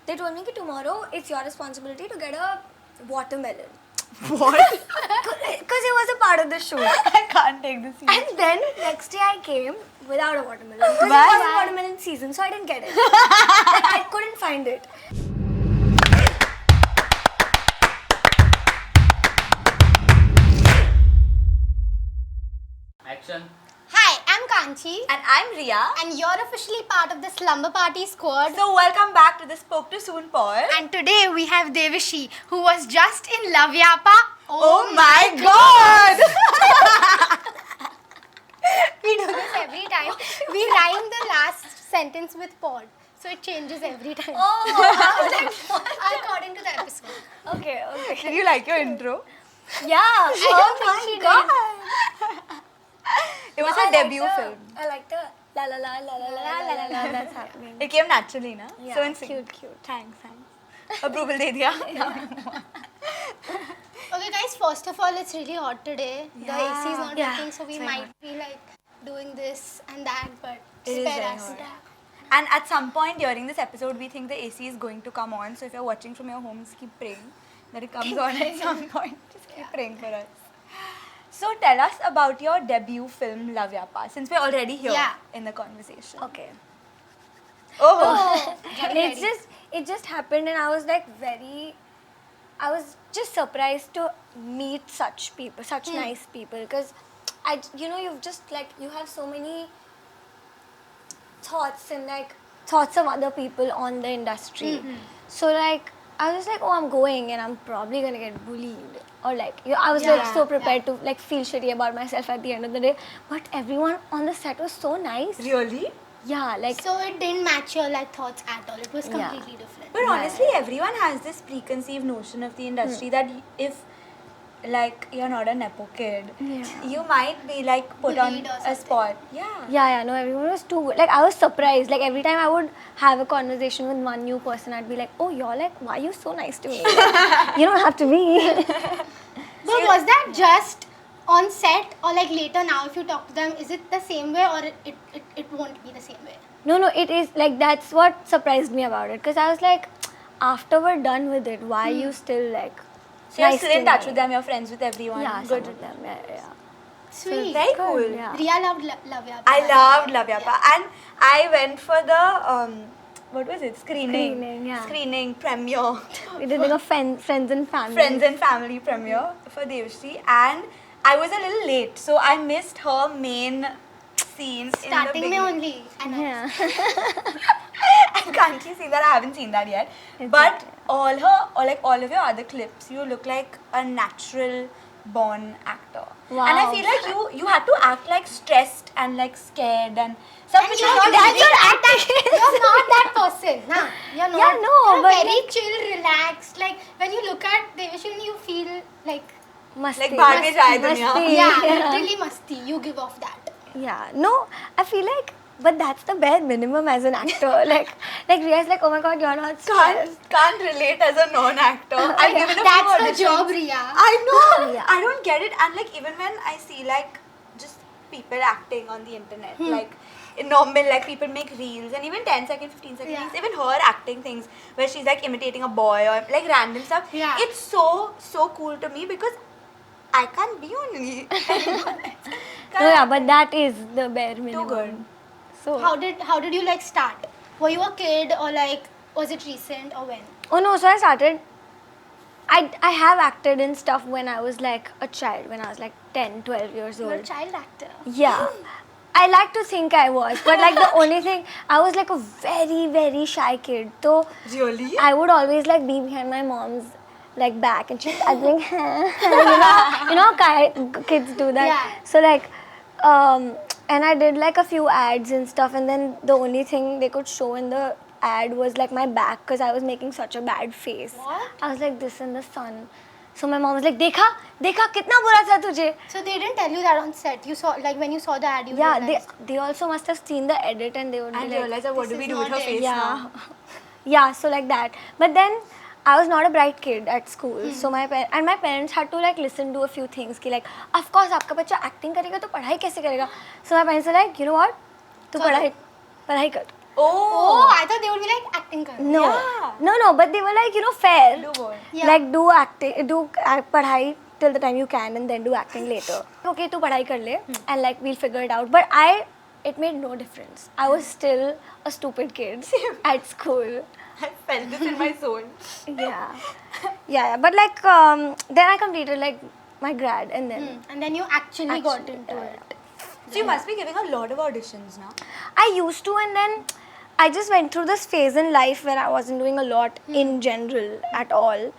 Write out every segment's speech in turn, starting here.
they told me that tomorrow it's your responsibility to get a watermelon. What? Because it was a part of the shoot. I can't take this. And then next day I came without a watermelon. Because it was watermelon season, so I didn't get it. Like, I couldn't find it. Action. Hi, I'm Kanchi. And I'm Rhea. And you're officially part of the Slumber Party squad. So welcome back to the Spoke to Soon pod. And today we have Devishi, who was just in Love Yapa. Oh my god! We do this every time. We rhyme the last sentence with pod. So it changes every time. Oh, According to the episode. okay. Did you like your intro? Yeah. Oh my god. It was a debut film. I like the la la la la la la la la la that's happening. It came naturally, na? Yeah, So in sync. cute. Thanks. Approval de diya. Okay guys, first of all, it's really hot today. The AC is not Yeah, working, so we it's very might be like doing this and that, but It is spare very us. hot. And at some point during this episode, we think the AC is going to come on. So if you're watching from your homes, keep praying that it comes on at some point. Just keep praying for us. So tell us about your debut film, Love Yapa, since we're already here in the conversation. Okay. Oh. It just happened, and I was like I was just surprised to meet such people, such nice people, because you have so many thoughts and like thoughts of other people on the industry. So like I was like, oh, I'm going and I'm probably gonna get bullied, or like I was like so prepared to like feel shitty about myself at the end of the day. But everyone on the set was so nice. Really? Yeah, like So it didn't match your like thoughts at all. It was completely different. But honestly, everyone has this preconceived notion of the industry that if like you're not a nepo kid, you might be like put on Bullied or a something. spot. Yeah, no, everyone was too good. Like, I was surprised. Like, every time I would have a conversation with one new person, I'd be like, oh, you're like, why are you so nice to me? You don't have to be. But was that just on set or like later now if you talk to them, is it the same way or it won't be the same way? No, it is. Like, that's what surprised me about it. Because I was like, after we're done with it, why are you still like, So you're nice still in to touch me? with them, you're friends with everyone. Yeah, Good. some of them. Yeah. Sweet. Very cool. Yeah. Rhea loved Love Yapa. I loved Love Yapa, and I went for the what was it? Screening premiere. We did like a friends and family. Friends and family premiere for Devishi, and I was a little late, so I missed her main scene Starting in the mein beginning. only. And Yeah. I can't see that, I haven't seen that yet. But all of your other clips, you look like a natural born actor. Wow. And I feel like you had to act like stressed and like scared and stuff which is you're not that's easy. your acting. You're not that person. Nah, you're not. Yeah, no, You're but very like- chill, relaxed. Like when you look at Devishi, you feel like Masti. Like baar mein jaye duniya. Masti. yeah, literally musty. You give off that. Yeah, no, I feel like, but that's the bare minimum as an actor. like Rhea's like, oh my god, you're not stressed. Can't relate as a non-actor. I've given a That's few her auditions. job, Rhea. I know. Yeah. I don't get it. And like even when I see like just people acting on the internet, like in normal, like people make reels and even 10 second, 15 second things, even her acting things where she's like imitating a boy or like random stuff. Yeah. It's so cool to me because I can't be only. No, yeah, but that is the bare minimum. Too good. So, How did you like start? Were you a kid or like was it recent or when? oh no, so I started, I have acted in stuff when I was like a child, when I was like 10, 12 years old. You're a child actor. Yeah. I like to think I was, but like the only thing, I was like a very, very shy kid. So Really? I would always like be behind my mom's like back and I'd be like, you know how kids do that. Yeah. So like, and I did like a few ads and stuff, and then the only thing they could show in the ad was like my back because I was making such a bad face. What? I was like this in the sun. So my mom was like, देखा कितना बुरा था तुझे. So they didn't tell you that on set. You saw like when you saw the ad, you Yeah, realized. they also must have seen the edit and they would And be like, realize that what do this we is do with her not it. face now? yeah, so like that. But then I was not a bright kid at school, so my parents had to like listen to a few things. Ki like, of course, आपका बच्चा acting करेगा तो पढ़ाई कैसे करेगा? So my parents were like, you know what? तू पढ़ाई कर. Oh, I thought they would be like acting karna. No. Yeah. No, but they were like, fair. Do both. Yeah. Like do acting, padhai till the time you can and then do acting later. Okay, tu padhai kar le and like we'll figure it out. But it made no difference. I was still a stupid kid at school. I felt this in my soul. Yeah. But like then I completed like my grad and then And then you actually got into it. So you must be giving a lot of auditions now. I used to, and then I just went through this phase in life where I wasn't doing a lot in general at all.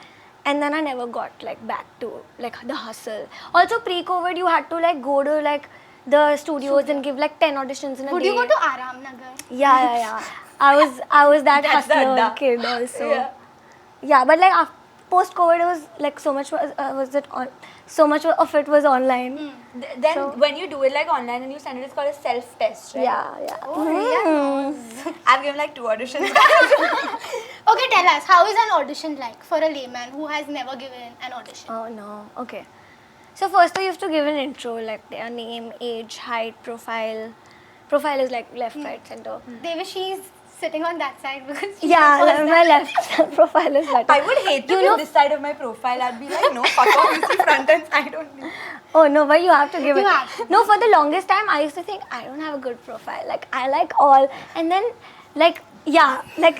And then I never got like back to like the hustle. Also pre-COVID you had to like go to like the studios and give like 10 auditions in a Would day. you go to Aram Nagar? Yeah. I was that That's the hustler adda. kid also. Yeah. But like post-COVID it was like so much of it was online. Then when you do it like online and you send it, it's called a self-test, right? Yeah. I've given like 2 auditions. Okay, tell us, how is an audition like for a layman who has never given an audition? Oh no. Okay. So first you have to give an intro like their name, age, height, profile. Profile is like left, right, center. Devishi is sitting on that side because My left profile is that. I would hate to be this side of my profile. I'd be like, no, fuck off, you see front and side only. Oh no, but you have to give You it. have to. No, for the longest time I used to think I don't have a good profile. Like I like all, and then like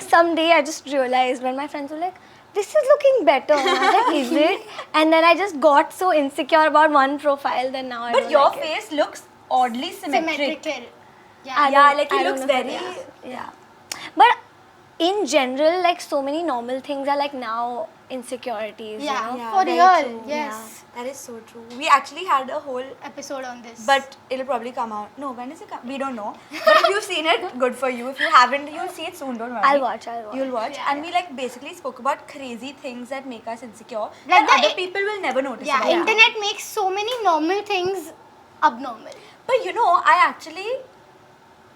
someday I just realized when my friends were like, this is looking better. And I was like, is it? And then I just got so insecure about one profile. Then now I But don't your like it. face looks oddly symmetric. Symmetrical. I Yeah, don't- like I it don't looks know for very. this. Yeah. But in general, like so many normal things are like now insecurities. Yeah, You know? Yeah, for very real. true. Yes. That is so true. We actually had a whole, Episode on this. but it'll probably come out. No, when does it come? We don't know. But if you've seen it, good for you. If you haven't, you'll see it soon. Don't worry. I'll watch. You'll watch. Yeah, And we like basically spoke about crazy things that make us insecure. Like That the other people will never notice. yeah, about. internet makes so many normal things abnormal. But I actually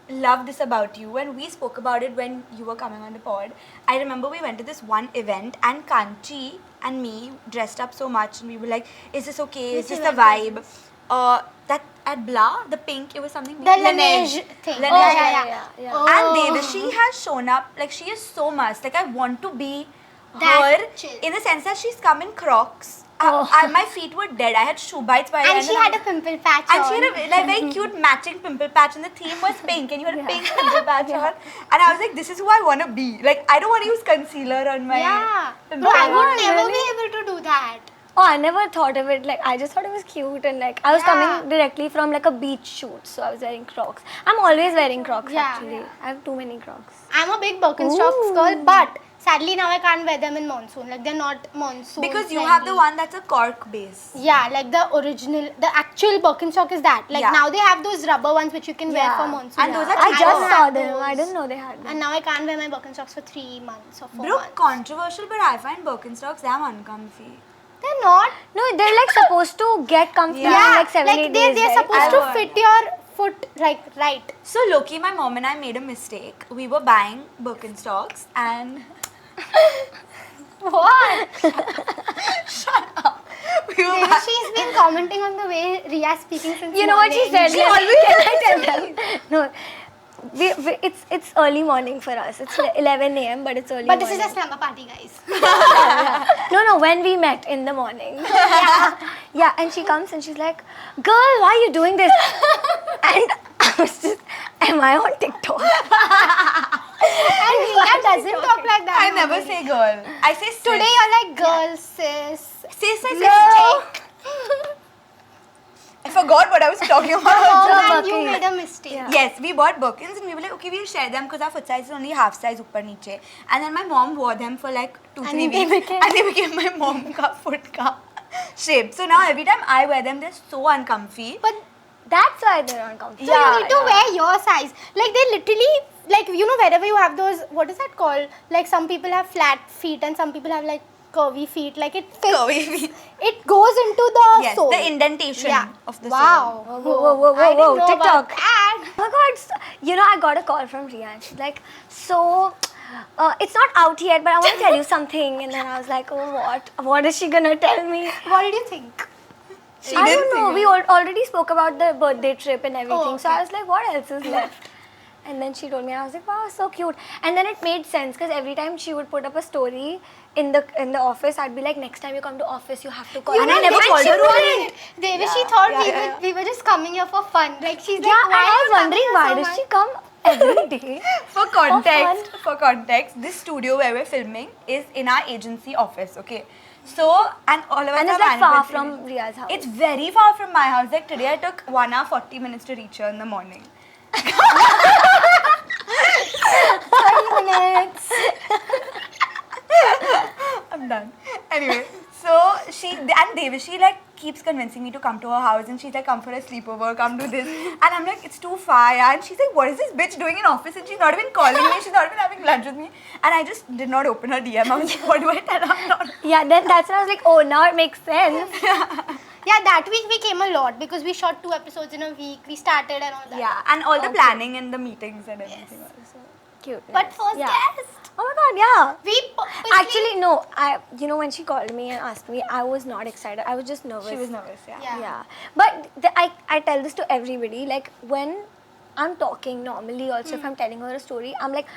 love this about you. When we spoke about it when you were coming on the pod, I remember we went to this one event and Kanchi and me dressed up so much and we were like, is this okay? Is this the vibe? That at Blah, the pink, it was something. The Laneige thing. Laneige. yeah. Oh. And Devishi has shown up, like she is so much. Like I want to be That her chill. in the sense that she's come in Crocs. My feet were dead. I had shoe bites by the And end she and had a pimple patch and on. she had a like very cute matching pimple patch and the theme was pink and you had a pink pimple patch on. And I was like, this is who I want to be. Like, I don't want to use concealer on my Yeah. pimple No, I patch. would never be able to do that. Oh, I never thought of it. Like I just thought it was cute and like I was coming directly from like a beach shoot, so I was wearing Crocs. I'm always wearing Crocs actually. I have too many Crocs. I'm a big Birkenstocks girl, but sadly now I can't wear them in monsoon. Like they're not monsoon Because you friendly. have the one that's a cork base. Yeah, like the original, the actual Birkenstock is that. Like Yeah. now they have those rubber ones which you can wear for monsoon. And those are I cheaper. just don't saw have them. those. I didn't know they had them. And now I can't wear my Birkenstocks for 3 months or 4 Bro, months. controversial, but I find Birkenstocks damn uncomfy. They're not. No, they're like supposed to get comfy in like 7-8 like days. they're right? supposed I to heard. fit your foot right. So, Loki, my mom and I made a mistake. We were buying Birkenstocks and What? we were buying. She's been commenting on the way Rhea's speaking since You know what she morning. said? Can I tell them? No. It's early morning for us. It's 11 a.m. but it's early But morning. this is a slumber party, guys. No, when we met in the morning. Yeah, and she comes and she's like, girl, why are you doing this? And I was just, am I on TikTok? And Rhea doesn't talk like that. I never say girl. I say sis. Today you're like girl, sis. Sis, I say Girl. chick. I forgot what I was talking about. Oh, and you Birkin. made a mistake. Yeah. Yes, we bought Birkins and we were like, okay, we'll share them because our foot size is only half size upper niche. And then my mom wore them for like 2-3 And they weeks. became- And they became my mom ka foot ka shape. So now every time I wear them, they're so uncomfy. But that's why they're uncomfortable. So you need to wear your size. Like they literally, like wherever you have those, what is that called? Like some people have flat feet and some people have like curvy feet. Like it fits. Curvy feet. It goes into the Yes, sole. the indentation of the Wow. sole. Whoa, TikTok. About that. Oh my god, I got a call from Rhea and she's like, so, it's not out yet, but I want to tell you something. And then I was like, oh, what? What is she gonna tell me? What did you think? I didn't don't know. think We already spoke about the birthday trip and everything. Oh, So I was like, what else is left? And then she told me, I was like, wow, so cute. And then it made sense because every time she would put up a story in the office, I'd be like, next time you come to office, you have to call. And I never called her on it. Devishi thought we were just coming here for fun. Like she's like, Yeah, and why I was wondering, why does she come every day? For context, this studio where we're filming is in our agency office, okay? So, and all of us And it's are like far management from trained. Rhea's house. It's very far from my house. Like today I took 1 hour 40 minutes to reach her in the morning. 30 minutes. I'm done. Anyway, so Devishi like keeps convincing me to come to her house, and she's like, come for a sleepover, come do this, and I'm like, it's too far, yeah. And she's like, what is this bitch doing in office? And she's not even calling me, she's not even having lunch with me, and I just did not open her DM. I was like, what do I tell her? Yeah, then that's when I was like, oh, now it makes sense. Yeah, that week we came a lot because we shot 2 episodes in a week. We started and all that. Yeah, and all the planning and the meetings and everything. Also. Cute. But first Yeah. guest. Oh my god, yeah. We purposely- Actually, no. When she called me and asked me, I was not excited. I was just nervous. She was nervous, yeah. Yeah. But I tell this to everybody. Like, when I'm talking normally, also, if I'm telling her a story, I'm like,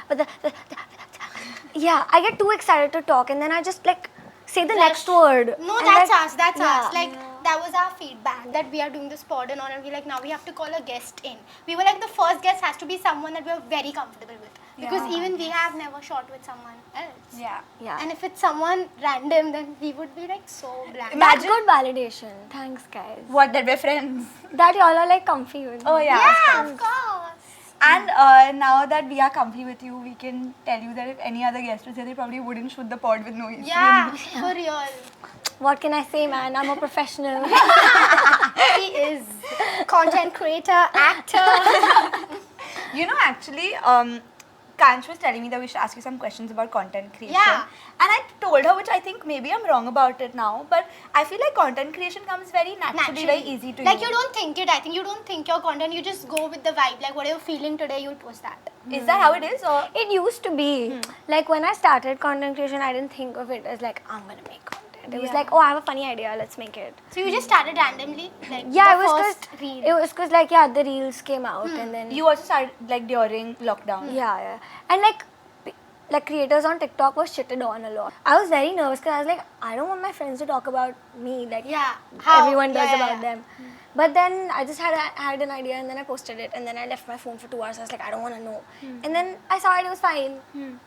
yeah, I get too excited to talk, and then I just like say the next word. No, And, that's like, us. That's yeah. us. Like that was our feedback that we are doing this pod and all, and we like now we have to call a guest in. We were like the first guest has to be someone that we are very comfortable with because even we have never shot with someone else. Yeah. Yeah. And if it's someone random, then we would be like so blank. That's good validation. Thanks, guys. What, that we're friends? That y'all are like comfy with me. Oh, yeah. Yeah, of course. And now that we are comfy with you, we can tell you that if any other guest was here, they probably wouldn't shoot the pod with no AC. Yeah, for real. What can I say, man? I'm a professional. He is content creator, actor. You know, actually, Kanchi was telling me that we should ask you some questions about content creation. Yeah. And I told her, which I think maybe I'm wrong about it now, but I feel like content creation comes very naturally, very easy to you. Like you don't think it. I think you don't think your content. You just go with the vibe. Like what you're feeling today, you'll post that. Is that how it is? Or It used to be. Like when I started content creation, I didn't think of it as like, I'm gonna make content. It was like, oh, I have a funny idea, let's make it. So you just started randomly? Like Yeah, the it was first because reel. it was because like the reels came out and then you also started like during lockdown. yeah, and like creators on TikTok were shitted on a lot. I was very nervous because I was like, I don't want my friends to talk about me like Yeah. everyone does Yeah, about yeah. them. But then I just had an idea and then I posted it and then I left my phone for 2 hours. I was like, I don't want to know. And then I saw it was fine.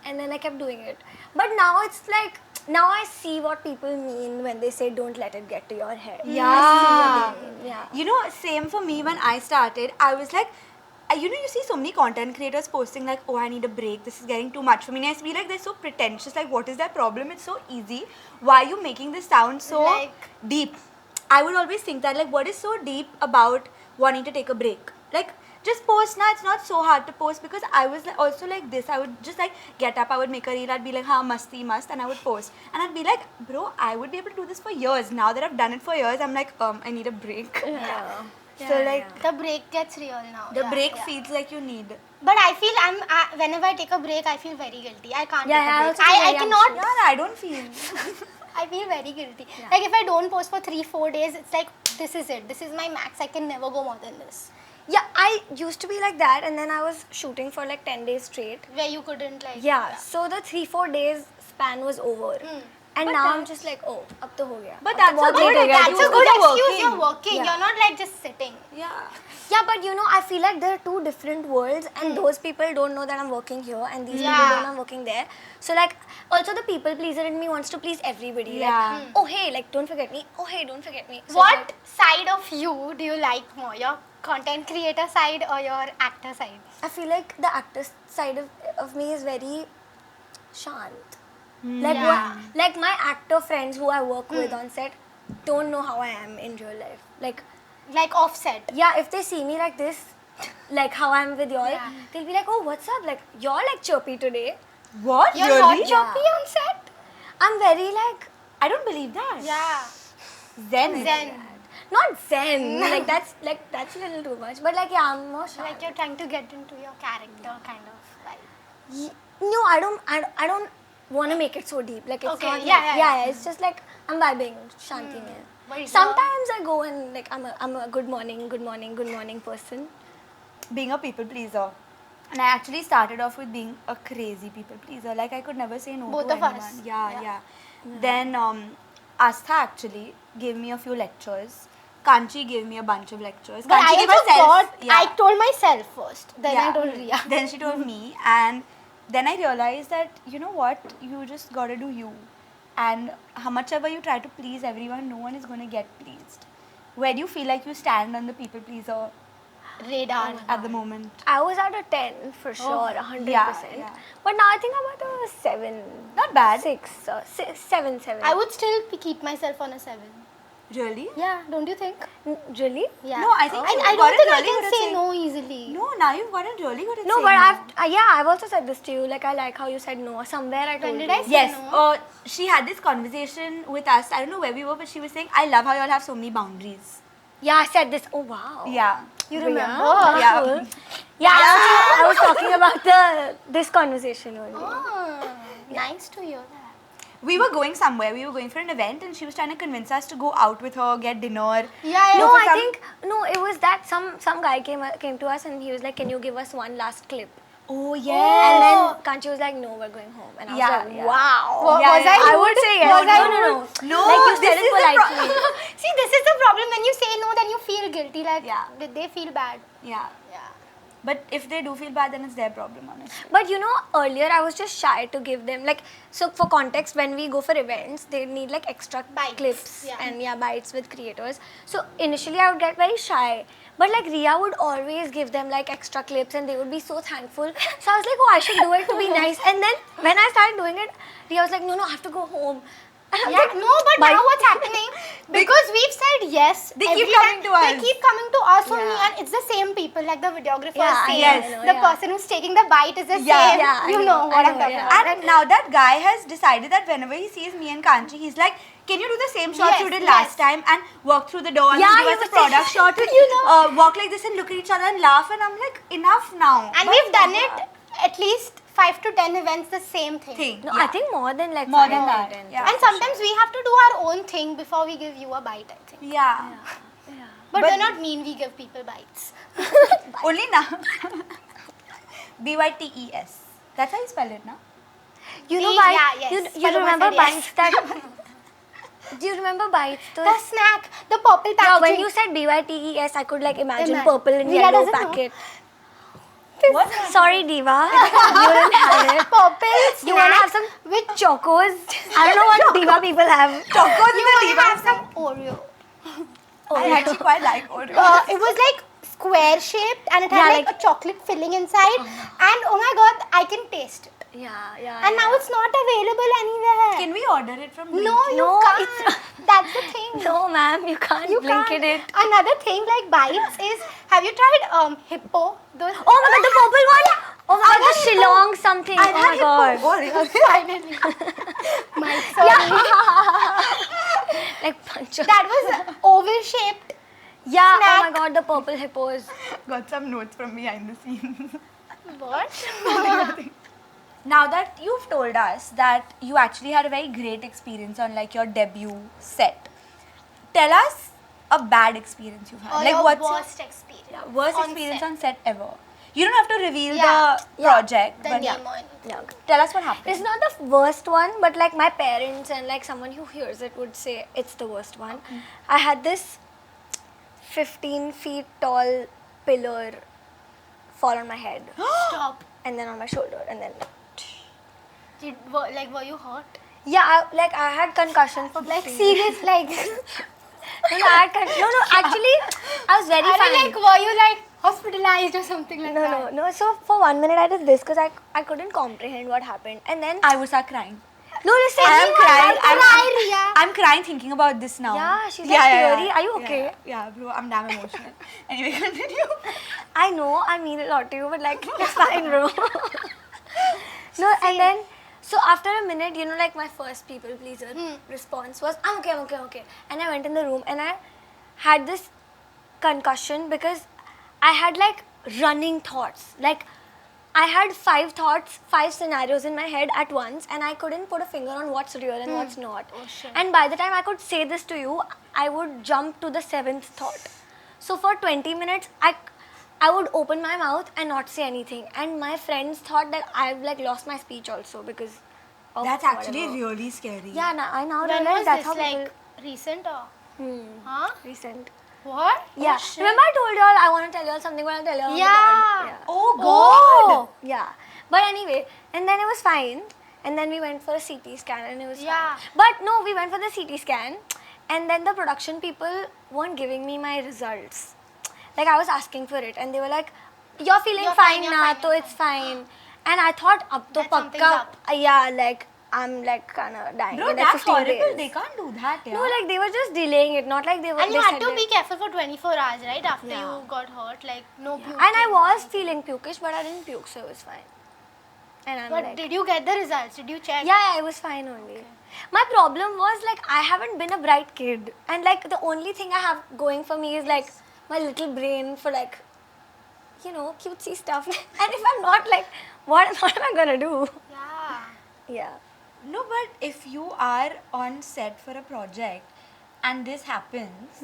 And then I kept doing it. But now it's like, now I see what people mean when they say don't let it get to your head. Yeah. I see what they mean. Yeah. You know, same for me when I started. I was like, you know, you see so many content creators posting like, oh, I need a break. This is getting too much for me. And I feel like they're so pretentious. Like, what is their problem? It's so easy. Why are you making this sound so Like- deep? I would always think that, like, what is so deep about wanting to take a break? Like, just post now. It's not so hard to post because I was like, also like this. I would just like get up. I would make a reel. I'd be like, masti must, and I would post. And I'd be like, bro, I would be able to do this for years. Now that I've done it for years, I'm like, I need a break. Yeah. So like, The break gets real now. the Yeah, break yeah. feels like you need. But I feel whenever I take a break, I feel very guilty. I can't Yeah, take I a break. also feel I very cannot. Yeah, I don't feel. I feel very guilty. Like if I don't post for 3-4 days, it's like this is it. This is my max. I can never go more than this. Yeah, I used to be like that and then I was shooting for like 10 days straight. Where you couldn't like. Yeah, so the 3-4 days span was over. And But now I'm that's- just like, oh, up to ho gaya. But Ab that's to a bahut good- late ho gaya. That's a You good are excuse. working. You're working. Yeah. You're not like just sitting. Yeah. Yeah, but you know, I feel like there are two different worlds and those people don't know that I'm working here and these people Yeah. don't know I'm working there. So like, also the people pleaser in me wants to please everybody. Yeah. Like, oh hey, like don't forget me. Oh hey, don't forget me. So What side of you do you like more? Your content creator side or your actor side? I feel like the actor side of me is very shant. Like, Yeah. like my actor friends who I work with on set don't know how I am in real life. Like offset. Yeah, if they see me like this, like how I'm with y'all, Yeah. they'll be like, oh, what's up? Like, you're like chirpy today. What? You're really? not choppy on set? I'm very like, I don't believe that. Yeah. Zen. Zen. not zen. like that's a little too much. But like, yeah, I'm more shy. Like you're trying to get into your character kind of vibe. No, I don't want to make it so deep. Like, it's Okay, not yeah, like, yeah. it's just like, I'm vibing, shanti mein. But Sometimes I go and like, I'm a good morning person. Being a people pleaser. And I actually started off with being a crazy people pleaser. Like I could never say no Both to of anyone. us. Yeah. Then Astha actually gave me a few lectures. Kanchi gave me a bunch of lectures. But Kanchi I gave also herself. I told myself first. Then I told Rhea. Then she told me, and then I realized that you know what, you just gotta do you. And how much ever you try to please everyone, no one is gonna get pleased. Where do you feel like you stand on the people pleaser Radar. at the moment? I was at a 10 for sure, 100%. yeah. But now I think I'm at a 7. Not bad. 6, 7. I would still keep myself on a 7. Really? Yeah, don't you think? Really? Yeah. No, I think I you've don't gotten think I really good can at say saying- no easily. No, now you've gotten really good at No, saying but no. I've also said this to you. Like, I like how you said no. Somewhere I told When did you. I say Yes, no? she had this conversation with us. I don't know where we were, but she was saying, I love how you all have so many boundaries. Yeah, I said this. Oh, wow. Yeah. You Rhea? remember? Yeah. Cool. Yeah, I was talking about this conversation only. Oh, nice to hear that. We were going somewhere. We were going for an event, and she was trying to convince us to go out with her, get dinner. Yeah, No, for I some- think it was that some guy came to us and he was like, "Can you give us one last clip?" Oh, And yeah. then Kanchi was like, "No, we're going home." And I was Yeah, like, yeah. "Wow." Yeah, was yeah. I I rude? would say yes. Was I No. rude? No, Like you this said it is the politely. See, this is the problem. When you say no, then you feel guilty. Like, Yeah. did they feel bad? Yeah. Yeah. But if they do feel bad, then it's their problem, honestly. But you know, earlier I was just shy to give them so for context, when we go for events, they need like extra Bites, clips yeah. and bites with creators. So initially I would get very shy. But like Rhea would always give them like extra clips and they would be so thankful. So I was like, oh, I should do it to be nice. And then when I started doing it, Rhea was like, no, I have to go home. And I was Yeah, like, no, but bye. now what's happening? Because we've said yes. They keep every coming time, to us. They keep coming to us only, Yeah. and it's the same people. Like the videographer Yeah, is saying, yes, I know, the yeah. person who's taking the bite is the Yeah, same. yeah, I you know, know what I I'm know, talking yeah. about. And now that guy has decided that whenever he sees me and Kanchi, he's like, can you do the same shots you Yes, did last yes. time and walk through the door and Yeah, give he us a was product saying- shot and walk like this and look at each other and laugh, and I'm like, enough now. And But we've done it at least 5 to 10 events, the same thing. No, yeah. I think more than like More 5 than or that, 10. yeah. And sometimes we have to do our own thing before we give you a bite, I think. Yeah. But, But- we're not mean, we give people bites. Only now. BYTES. That's how you spell it, no? You know, Yeah, yes. you Paloma remember said yes. bites that... Do you remember bites? The snack, the purple Yeah, packaging. when you said BYTES, I could like imagine Imagine. purple and Rhea yellow doesn't know. packet. What? Sorry, Diva. You didn't have it. purple snack You want to have some with chocos? I don't know what Diva people have. Chocos you with want the to have Diva. some Oreo. I actually quite like Oreo. It was like square shaped and it had Yeah, like, like- a chocolate filling inside. And oh my god, I can taste it. Yeah. And now it's not available anywhere. Can we order it from no, Blinkit? you No, can't. That's the thing. No, ma'am, you can't You blink can't. it. Another thing like bites is, have you tried hippo? Those Oh my god, the purple one! Oh my I've god, the had Shillong something. I've Oh had my god. Oreo. finally. My sorry. Like punch. That was oval shaped. Yeah, oh snack. my god, the purple hippos. Got some notes from behind the scenes. What? Now that you've told us that you actually had a very great experience on like your debut set, tell us a bad experience you've had. Or like your what's worst experience. your worst on experience set. on set ever? You don't have to reveal Yeah, the project, The but name on it. Yeah. tell us what happened. It's not the worst one, but like my parents and like someone who hears it would say it's the worst one. I had this 15 feet tall pillar fall on my head Stop. and then on my shoulder and then Were you hurt? yeah, I had concussion for Like 15 serious, like. no, actually I was very I fine. mean, like, were you like hospitalized or something like that? No. So for 1 minute I did this because I couldn't comprehend what happened, and then I was crying. no, listen, I am crying. Rhea. I'm crying thinking about this now. Yeah, she's like teary. Are you okay? Yeah, bro, I'm damn emotional. Anyway, continue. I know I mean a lot to you, but like it's fine, bro. No, and then so after a minute, you know, like my first people pleaser response was I'm okay, and I went in the room and I had this concussion because I had like running thoughts. Like I had 5 thoughts, 5 scenarios in my head at once, and I couldn't put a finger on what's real and what's not. Oh, shit. And by the time I could say this to you, I would jump to the 7th thought. So for 20 minutes, I would open my mouth and not say anything. And my friends thought that I've like lost my speech also because of That's actually whatever. really scary. Yeah, I now When realize was that's this? how Like people... recent or? Huh? Recent. What? Yeah. Remember I told y'all I want to tell y'all something, but I'll tell y'all on the Yeah. pod. Oh God! Yeah. But anyway, and then it was fine. And then we went for a CT scan and it was Yeah. fine. But no, we went for the CT scan and then the production people weren't giving me my results. Like I was asking for it and they were like, you're feeling You're fine fine, now, you're so fine, it's fine. And I thought, up to That something's pakka, up. yeah, like I'm like kinda dying. Bro, in like that's 15 horrible. days. They can't do that, yeah. No, like they were just delaying it, not like they were. And they you had said to that- be careful for 24 hours, right? After Yeah. you got hurt, like no puking. And I was feeling pukish, but I didn't puke, so it was fine. And I'm But like, did you get the results? Did you check? yeah, it was fine only. My problem was like I haven't been a bright kid, and like the only thing I have going for me is like my little brain for like, you know, cutesy stuff. And if I'm not like, what am I gonna do? Yeah. Yeah. No, but if you are on set for a project and this happens,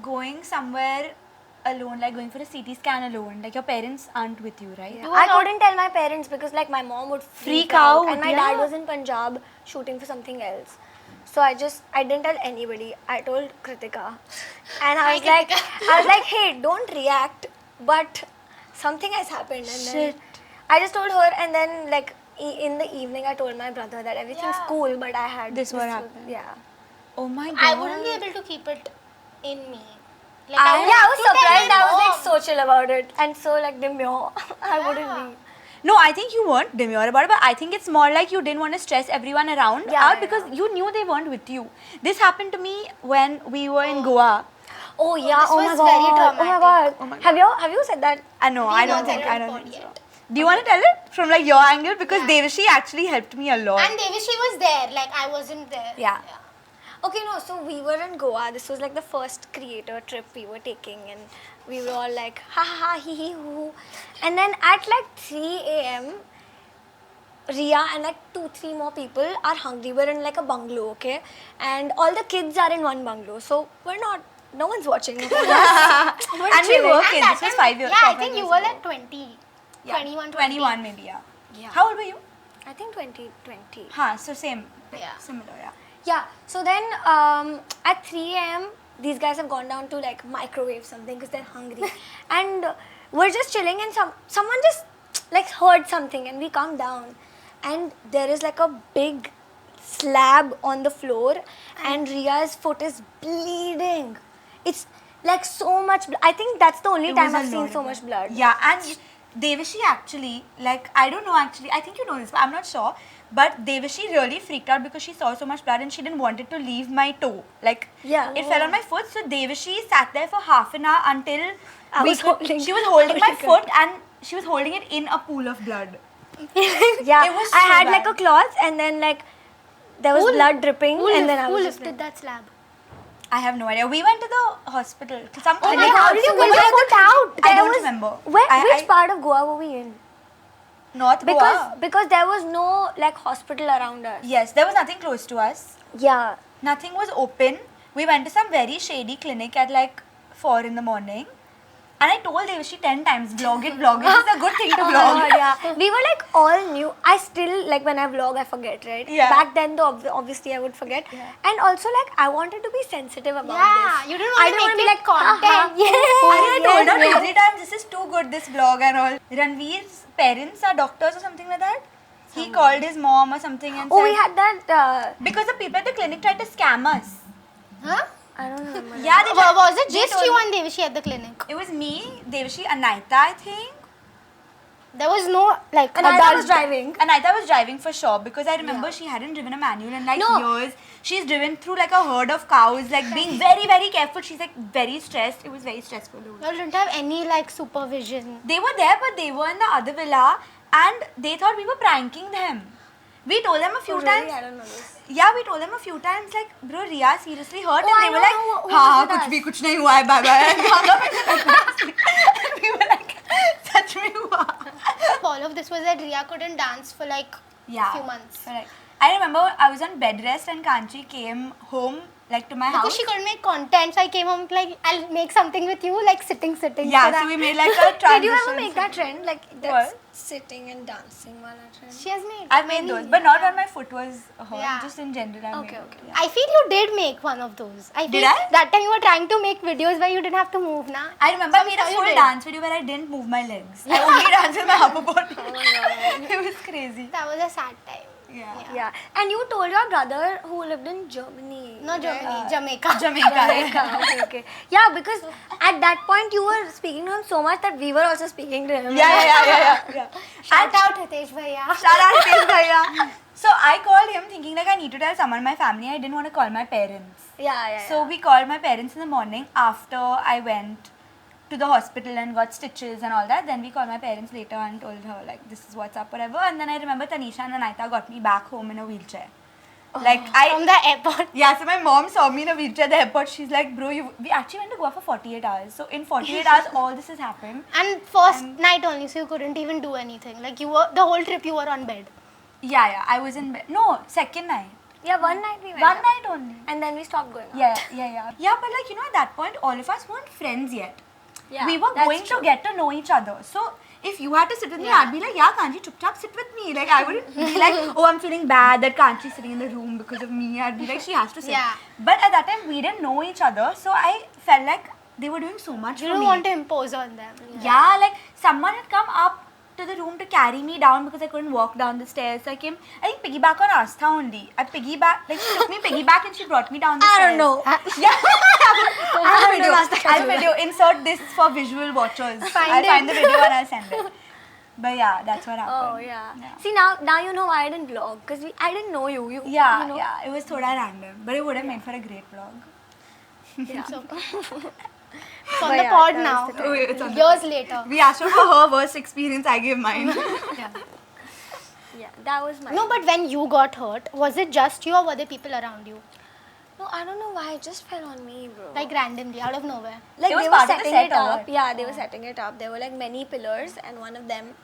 going somewhere alone, like going for a CT scan alone, like your parents aren't with you, right? Yeah. I couldn't tell my parents because like my mom would freak out, and my yeah. dad was in Punjab shooting for something else. So I didn't tell anybody. I told Kritika, and I was like, hey, don't react, but something has happened. And then I just told her, and then like in the evening I told my brother that everything's cool, but I had This what happened. Yeah. Oh my God. I wouldn't be able to keep it in me. Like, I was would have to tell surprised. my I was like mom. so chill about it and so like demure. I wouldn't be. No, I think you weren't demure about it, but I think it's more like you didn't want to stress everyone around out because you knew they weren't with you. This happened to me when we were in Goa. Oh yeah. this Oh my was god. very Oh my god. Oh my Have you said that? No, I don't not think. said I it don't on think so. yet. Do you want to tell it from like your angle because Devishi actually helped me a lot. And Devishi was there, like I wasn't there. Yeah. Okay, no, so we were in Goa. This was like the first creator trip we were taking, and we were all like, ha ha ha, hee hee hoo. And then at like 3 a.m., Rhea and like 2-3 more people are hungry. We're in like a bungalow, okay? And all the kids are in one bungalow. So no one's watching. Okay? And we were kids. This was 5 years. Yeah, I 5 think you years were ago. like 20. Yeah, 21, 21 maybe, yeah. Yeah. How old were you? I think 2020. So same. Yeah. Similar, yeah. Yeah, so then at 3 a.m., these guys have gone down to like microwave something because they're hungry. And we're just chilling and someone just like heard something and we come down and there is like a big slab on the floor and Rhea's foot is bleeding. It's like so much I think that's the only It time was a I've seen lot so of much blood. blood. Yeah, and Devishi actually, like, I don't know actually, I think you know this, but I'm not sure. But Devishi really freaked out because she saw so much blood and she didn't want it to leave my toe. Like, Yeah. it fell on my foot. So Devishi sat there for half an hour until she was holding my Oh my foot and she was holding it in a pool of blood. Yeah, It was I so had bad. like a cloth and then like there was blood dripping and then I Who was just lifted that slab? I have no idea. We went to the hospital. Some Oh my clinic. god, how did you pull your foot out? I There don't was- remember. Which part of Goa were we in? North Goa. Because there was no like hospital around us. Yes, there was nothing close to us. Yeah. Nothing was open. We went to some very shady clinic at like 4 in the morning. And I told Devishi 10 times, vlog it. It's a good thing to Oh my vlog. god, yeah. We were like all new. I still like when I vlog I forget, right? Yeah. Back then though obviously I would forget. Yeah. And also like I wanted to be sensitive about Yeah, this. you didn't I want to didn't make wanna it content. I told her yes. every time, this is too good, this vlog and all. Ranveer's parents are doctors or something like that. He called his mom or something and Oh, said, we had that. because the people at the clinic tried to scam us. Huh? I don't remember. Yeah, Was it they just told you me- and Devishi at the clinic? It was me, Devishi, Anaita, I think. There was no like And I adult was driving. Anaita was driving for sure because I remember she hadn't driven a manual in like No. years. She's driven through like a herd of cows, like being very, very careful. She's like very stressed. It was very stressful. You all didn't have any like supervision. They were there, but they were in the other villa and they thought we were pranking them. We told them a few times. I don't know this. Yeah, we told them a few times like, bro, Rhea seriously hurt, Oh, and I they were know like, who हाँ was with कुछ us. भी कुछ नहीं हुआ है, bye bye. And hung up and we were like, सच में हुआ. All of this was that Rhea couldn't dance for like Yeah. few months. Correct. I remember I was on bed rest and Kanchi came home like to my house. Because she couldn't make content, so I came home like, I'll make something with you, like sitting. Yeah, so we made like a transition. Did you ever make that trend? Like that's sitting and dancing while I trend? She has made. I've made those, but not when my foot was hurt. Yeah. Just in general, I made it. Okay. Yeah. I feel you did make one of those. Did I? That time you were trying to make videos where you didn't have to move, na? I remember I made a sure you full did. dance video where I didn't move my legs. I only danced with my upper body. Oh my god. It was crazy. That was a sad time. Yeah. And you told your brother who lived in Germany. No, Germany, Jamaica. Jamaica. Okay. Yeah, because at that point you were speaking to him so much that we were also speaking to him. Yeah. Shout out Hitesh Bhaiya. Shout out Hitesh Bhaiya. So I called him thinking like I need to tell someone in my family. I didn't want to call my parents. So we called my parents in the morning after I went to the hospital and got stitches and all that. Then we called my parents later and told her like this is what's up, whatever. And then I remember Tanisha and Anaita got me back home in a wheelchair. From the airport. Yeah, so my mom saw me in a wheelchair at the airport. She's like, bro, we actually went to Goa for 48 hours. So in 48 hours, all this has happened. And first night only, so you couldn't even do anything. Like you were, the whole trip you were on bed. Yeah, I was in bed. No, second night. Yeah, one night we went. One night only. And then we stopped going out. Yeah, but like, you know, at that point, all of us weren't friends yet. Yeah, we were that's going true. to get to know each other. So if you had to sit with me, I'd be like, yeah, Kanchi, chup-chap, sit with me. Like, I wouldn't be like, oh, I'm feeling bad that Kanchi's sitting in the room because of me. I'd be like, she has to sit. Yeah. But at that time, we didn't know each other. So I felt like they were doing so much You for don't me. want to impose on them. Yeah, like someone had come up to the room to carry me down because I couldn't walk down the stairs. So I think piggyback on Astha only. She took me piggyback and she brought me down the stairs. I don't know. Yeah. I'll video. Insert this for visual watchers. I'll find the video and I'll send it. But yeah, that's what happened. Oh yeah. See now you know why I didn't vlog because I didn't know you. You know? Yeah. It was thoda random, but it would have made for a great vlog. Yeah. So, it's on the pod now. Oh, it's on the Years later. We asked her for her worst experience. I gave mine. Yeah, that was my. No, but when you got hurt, was it just you or were there people around you? No, I don't know why it just fell on me, bro. Like randomly, out of nowhere. Like It was they were part of the setting set it up. or? Yeah, they were setting it up. There were like many pillars, and one of them.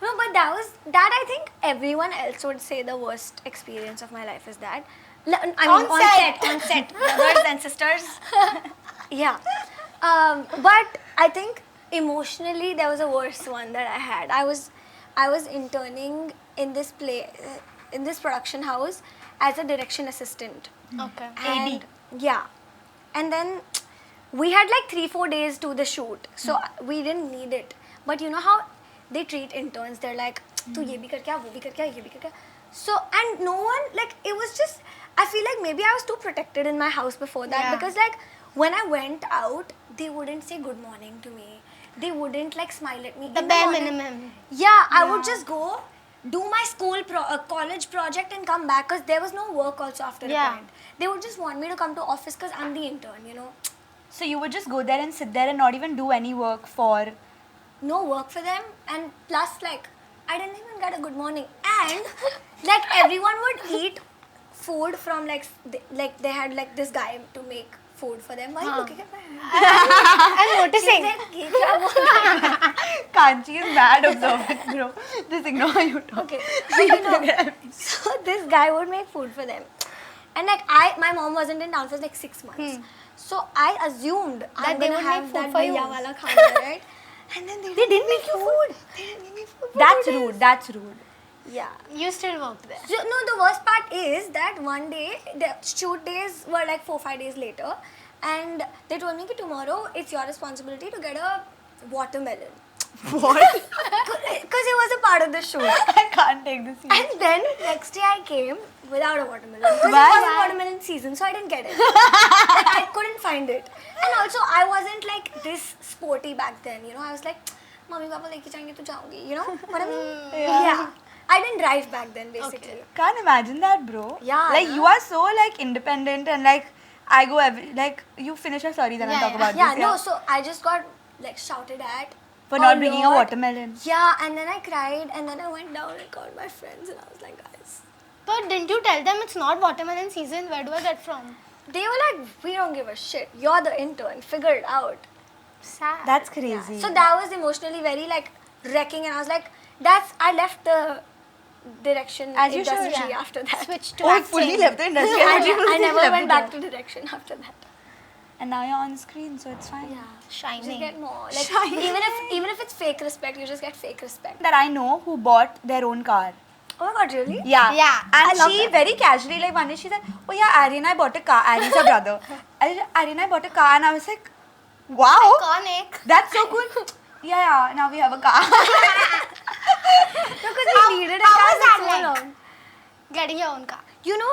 No, but that I think everyone else would say the worst experience of my life is that. On set, brothers and sisters. Yeah, but I think emotionally there was a worse one that I had. I was interning in this in this production house as a direction assistant. Okay. And, yeah, and then we had like 3-4 days to the shoot, so we didn't need it. But you know how they treat interns? They're like, "Tu ye bhi kar kya, wo bhi kar kya, ye bhi kar kya." So and no one like it was just. I feel like maybe I was too protected in my house before that because like when I went out, they wouldn't say good morning to me. They wouldn't like smile at me. The bare minimum. Yeah, I would just go, do my school college project and come back because there was no work also after a point. They would just want me to come to office because I'm the intern, you know. So you would just go there and sit there and not even do any work for... No work for them, and plus like I didn't even get a good morning, and like everyone would eat food from like they had like this guy to make food for them. Why are you looking at my hand? I'm noticing. Kanchi is mad observant, bro. Just ignore you talk. Okay. So this guy would make food for them. And like my mom wasn't in town for like 6 months. So I assumed that they would would have make that food for you. bhaiya wala khana, right? And then they didn't make you food. They didn't make me food. That's rude. Yeah. You still worked there. So, no, the worst part is that one day, the shoot days were like 4-5 days later, and they told me that tomorrow it's your responsibility to get a watermelon. What? Because it was a part of the shoot. I can't take this seriously. And then next day I came without a watermelon. Because it wasn't watermelon season, so I didn't get it. Like, I couldn't find it. And also I wasn't like this sporty back then, you know. I was like, Mommy, Papa leke jayenge to jaungi, you know what I mean? Yeah. I didn't drive back then, basically. Okay. Can't imagine that, bro. Yeah. Like, you are so, like, independent and, like, I go like, you finish your story, then I'll talk about Yeah, this. no, so I just got, like, shouted at. For not bringing a watermelon. Yeah, and then I cried, and then I went down and called my friends, and I was like, guys. But didn't you tell them it's not watermelon season? Where do I get from? They were like, we don't give a shit. You're the intern. Figure it out. Sad. That's crazy. So that was emotionally very, like, wrecking, and I was like, I left the direction As you should, industry yeah. after that. Switch to Oh, acting. fully left the industry. I never went back to direction after that. And now you're on screen, so it's fine. Yeah. Shining. Just get more. Like, Shining. even if it's fake respect, you just get fake respect. That I know who bought their own car. Oh my god, really? Yeah. Yeah, And I love she that. very casually, like one day she said, oh yeah, Ari and I bought a car. Ari's her brother. Ari and I bought a car, and I was like, wow. Iconic. That's so cool. Yeah, now we have a car. Because we needed a how car was that for so like? long. Getting your own car. You know,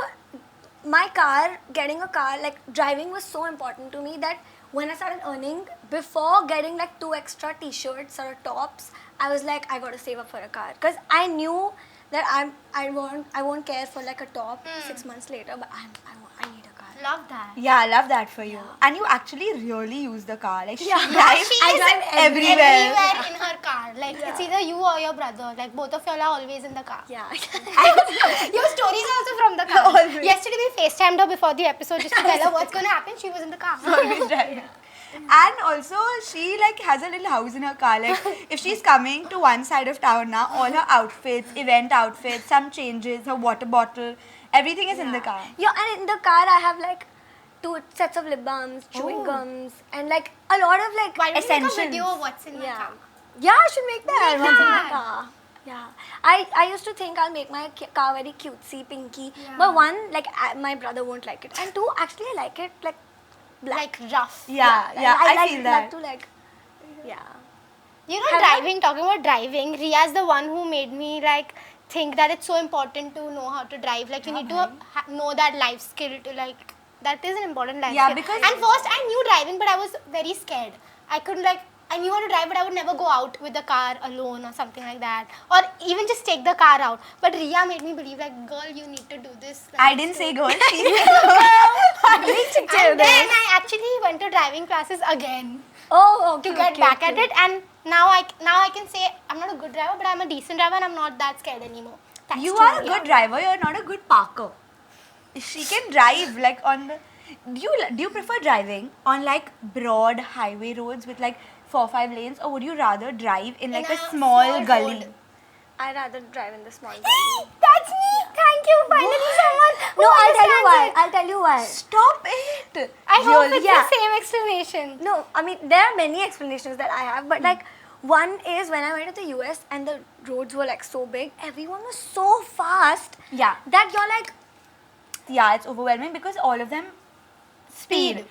my car, getting a car, like driving was so important to me that when I started earning, before getting like 2 extra t-shirts or tops, I was like, I gotta save up for a car. Because I knew that I won't care for like a top 6 months later, but I need a car. Love that. Yeah, I love that for you. And you actually really use the car. Like, she Yeah. drives She I is drive everywhere. in her car. Like, it's either you or your brother. Like, both of y'all are always in the car. Yeah. Your stories are also from the car. Always. Yesterday we FaceTimed her before the episode just to tell her what's going to happen. She was in the car. Always driving. And also, she like has a little house in her car. Like, if she's coming to one side of town now, all her outfits, event outfits, some changes, her water bottle, everything is in the car. Yeah, and in the car I have like 2 sets of lip balms, chewing gums, and like a lot of like Why don't you make a Essentials. video of what's in my Yeah. car? Yeah, I should make that Make once in that. my car. Yeah. I used to think I'll make my car very cutesy, pinky. Yeah. But one, like my brother won't like it. And 2, actually I like it like black. Like rough. Yeah, I I like feel that that. to like, yeah. You know, Have driving, talking about driving, Rhea's the one who made me like think that it's so important to know how to drive. Like, you need to know that life skill to like, that is an important life Yeah, skill. because- And first I knew driving, but I was very scared. I couldn't like, I knew how to drive, but I would never go out with the car alone or something like that. Or even just take the car out. But Rhea made me believe like, girl, you need to do this. Like, I didn't say girl. She And then I actually went to driving classes again. Oh, To get back at it, and now I can say I'm not a good driver, but I'm a decent driver, and I'm not that scared anymore. Thanks You to are a Rhea. good driver. You're not a good parker. She can drive like on the. Do you prefer driving on like broad highway roads with like 4-5 lanes, or would you rather drive in like In a a small small gully? road. I'd rather drive in the small gully. That's me. Thank you. Finally, someone. who No, I'll tell you understands why. it. I'll tell you why. Stop it! I hope Really? it's Yeah. the same explanation. No, I mean, there are many explanations that I have, but like, one is when I went to the US and the roads were like so big, everyone was so fast Yeah, that you're like, yeah, it's overwhelming because all of them speed.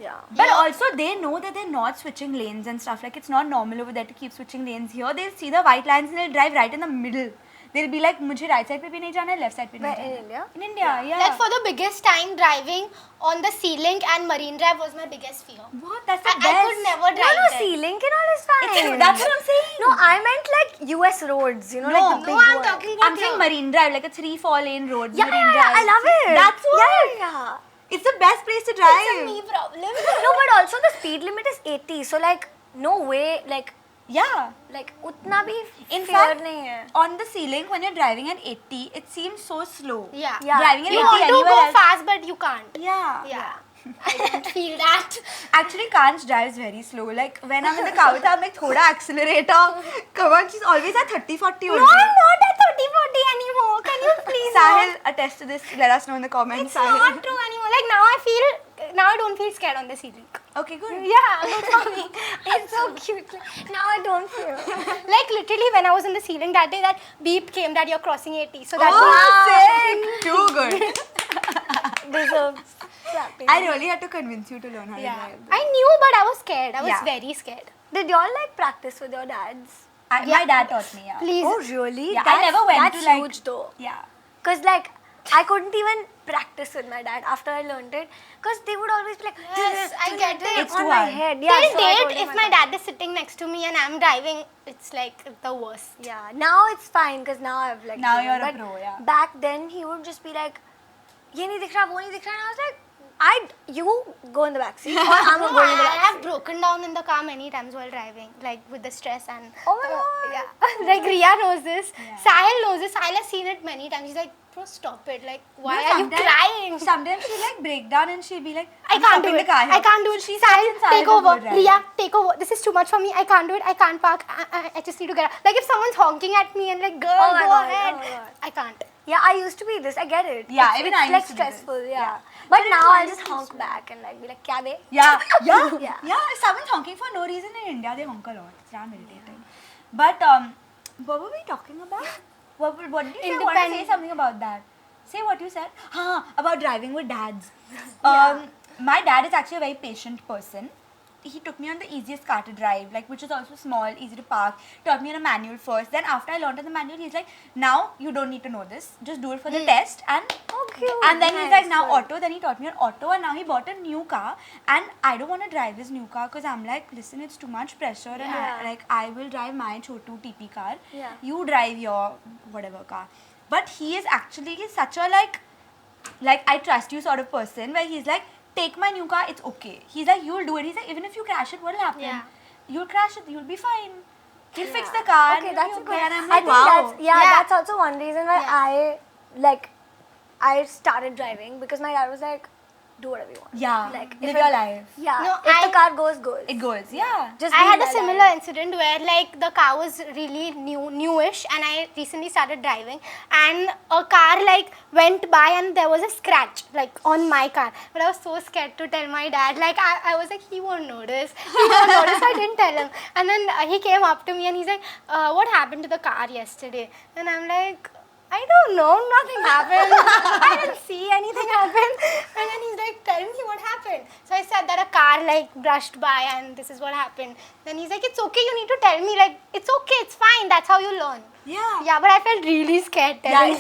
yeah. But Yeah. also they know that they're not switching lanes and stuff. Like, it's not normal over there to keep switching lanes. Here they'll see the white lines and they'll drive right in the middle. They'll be like, मुझे right side पे भी नहीं जाना है, left side पे नहीं Where, जाना in है." India? In India, yeah. Like for the biggest time, driving on the Sea Link and Marine Drive was my biggest fear. What? That's the I best. could never No, drive no, there. Sea Link and all is fine. That's what I'm saying. No, I meant like US roads, you know, No, like the No, big I'm ones. talking about I'm saying here. Marine Drive, like a 3-4 lane road. Yeah, Marine yeah, Drive. I love it. That's what. Yeah. It's the best place to drive. It's a me problem. No, but also the speed limit is 80, so like, no way, like Yeah. utna bhi In fear fact, nahi hai. on the ceiling, when you're driving at 80, it seems so slow. Yeah. Yeah. Driving at You 80 want to anywhere go else. fast, but you can't. Yeah. Yeah. I don't feel that. Actually, Kanch drives very slow. Like, when I'm in the car with her, I'm like, thoda accelerator. Come on, she's always at 30-40. No, I'm not at 30-40 anymore. Can you please Sahil, not? attest to this. Let us know in the comments. It's Sahil. not true anymore. Like now I don't feel scared on the Sea Link. Okay, good. Yeah, good for me. It's so cute. Now I don't feel. Like literally when I was in the Sea Link that day, that beep came that you're crossing 80. So that Oh, sick. Too good. Deserves slapping. I really had to convince you to learn how to yeah. drive. I knew, but I was scared. I was Yeah. very scared. Did y'all like practice with your dads? My dad taught me, yeah. Please. Oh really? Yeah, I never went that's to, like- huge though. Yeah. Cause like I couldn't even practice with my dad after I learned it. Cause they would always be like, Yes, I get it. It's on too my hard. head. Till Yeah, so I told date, him if I my can't. dad is sitting next to me and I'm driving, it's like the worst. Yeah, now it's fine because now I've like. Now given, you're a but pro, yeah. Back then he would just be like, "Ye nahi dikh raha, wo nahi dikh raha," and I was like, you go in the backseat or I'm No, going in the I have backseat. broken down in the car many times while driving, like with the stress and. Oh my God. Yeah, like Rhea knows this. Sahil knows this. Sahil has seen it many times. He's like, bro, stop it. Like, why No, are you crying? Sometimes she'll like break down and she'll be like, I can't do stopping it. the car here. I can't do it. She Sahil, sits inside take the over. boat, right? Rhea, take over. This is too much for me. I can't do it. I can't park. I just need to get out. Like if someone's honking at me and like, girl, Oh my go God, ahead. oh my God. I can't. Yeah, I used to be this. I get it. Yeah, it's, even it's I like used to be this. stressful. Yeah. Yeah. But But now it's I'll fine, just it's honk fine. back and like be like, "Kya de?" Yeah. Yeah. If someone's honking for no reason in India, they honk a lot. It's damn irritating. But what were we talking about? What did you say? I want to say something about that. Say what you said. About driving with dads. My dad is actually a very patient person. He took me on the easiest car to drive, like which is also small, easy to park. Taught me on a manual first. Then after I learned on the manual, he's like, now you don't need to know this. Just do it for the test. And cute. and then he's like, now Nice. auto. Then he taught me on auto, and now he bought a new car. And I don't want to drive his new car because I'm like, listen, it's too much pressure, and Yeah. I will drive my Chotu TP car. Yeah. You drive your whatever car. But he is actually such a like I trust you sort of person where he's like, take my new car, it's okay. He's like, you'll do it. He's like, even if you crash it, what'll happen? Yeah. You'll crash it, you'll be fine. He'll fix the car. Okay, and that's you'll a be good. okay. And I'm I like, think wow. that's also one reason why I started driving because my dad was like, do whatever you want. Yeah, Like live if your it- life. Yeah. No, if the car goes, goes. It goes, yeah. Just I be had a your similar life. incident where like the car was really newish and I recently started driving and a car like went by and there was a scratch like on my car. But I was so scared to tell my dad. Like I was like, he won't notice. He won't notice. I didn't tell him. And then he came up to me and he's like, what happened to the car yesterday? And I'm like, I don't know, nothing happened. I didn't see anything happen. And then he's like, tell me what happened. So I said that a car like brushed by and this is what happened. Then he's like, it's okay, you need to tell me. Like, it's okay, it's fine, that's how you learn. Yeah. Yeah, but I felt really scared Yeah, telling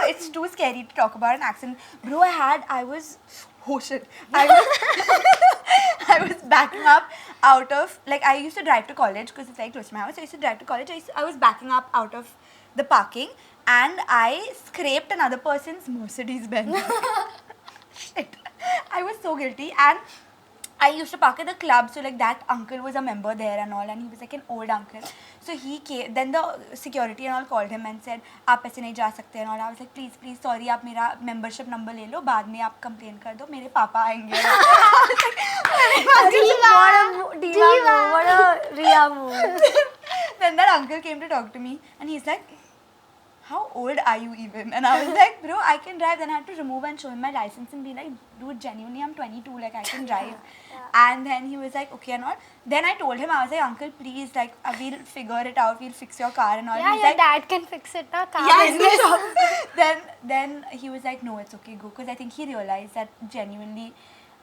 it's too scary to talk about an accident. Bro, I was I was backing up out of, like I used to drive to college because it's very close to my house. I used to drive to college. I was backing up out of the parking and I scraped another person's Mercedes Benz. Shit. I was so guilty and I used to park at the club, so like that uncle was a member there and all, and he was like an old uncle. So he came, then the security and all called him and said, "आप ऐसे नहीं जा सकते" and all. I was like, "Please, please, sorry, आप मेरा membership number ले लो, बाद में आप complain कर दो, मेरे पापा आएंगे." What a Rhea move. Then that uncle came to talk to me, and he's like, how old are you even? And I was like, bro, I can drive. Then I had to remove and show him my license and be like, dude, genuinely, I'm 22, like, I can drive. And then he was like, okay and all. Then I told him, I was like, uncle, please, like, we'll figure it out, we'll fix your car and all. Yeah, He's your like, dad can fix it now. yeah, in the shop. Then he was like, no, it's okay, go. Because I think he realized that genuinely,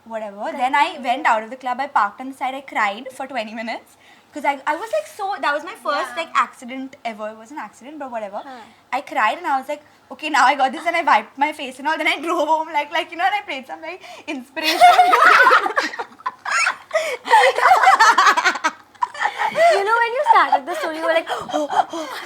whatever. Then I went out of the club, I parked on the side, I cried for 20 minutes. Because I was like so, that was my first like accident ever. It was an accident, but whatever. I cried and I was like, okay, now I got this, and I wiped my face and all. Then I drove home like you know, and I played some like inspirational. You know, when you started the story, you were like,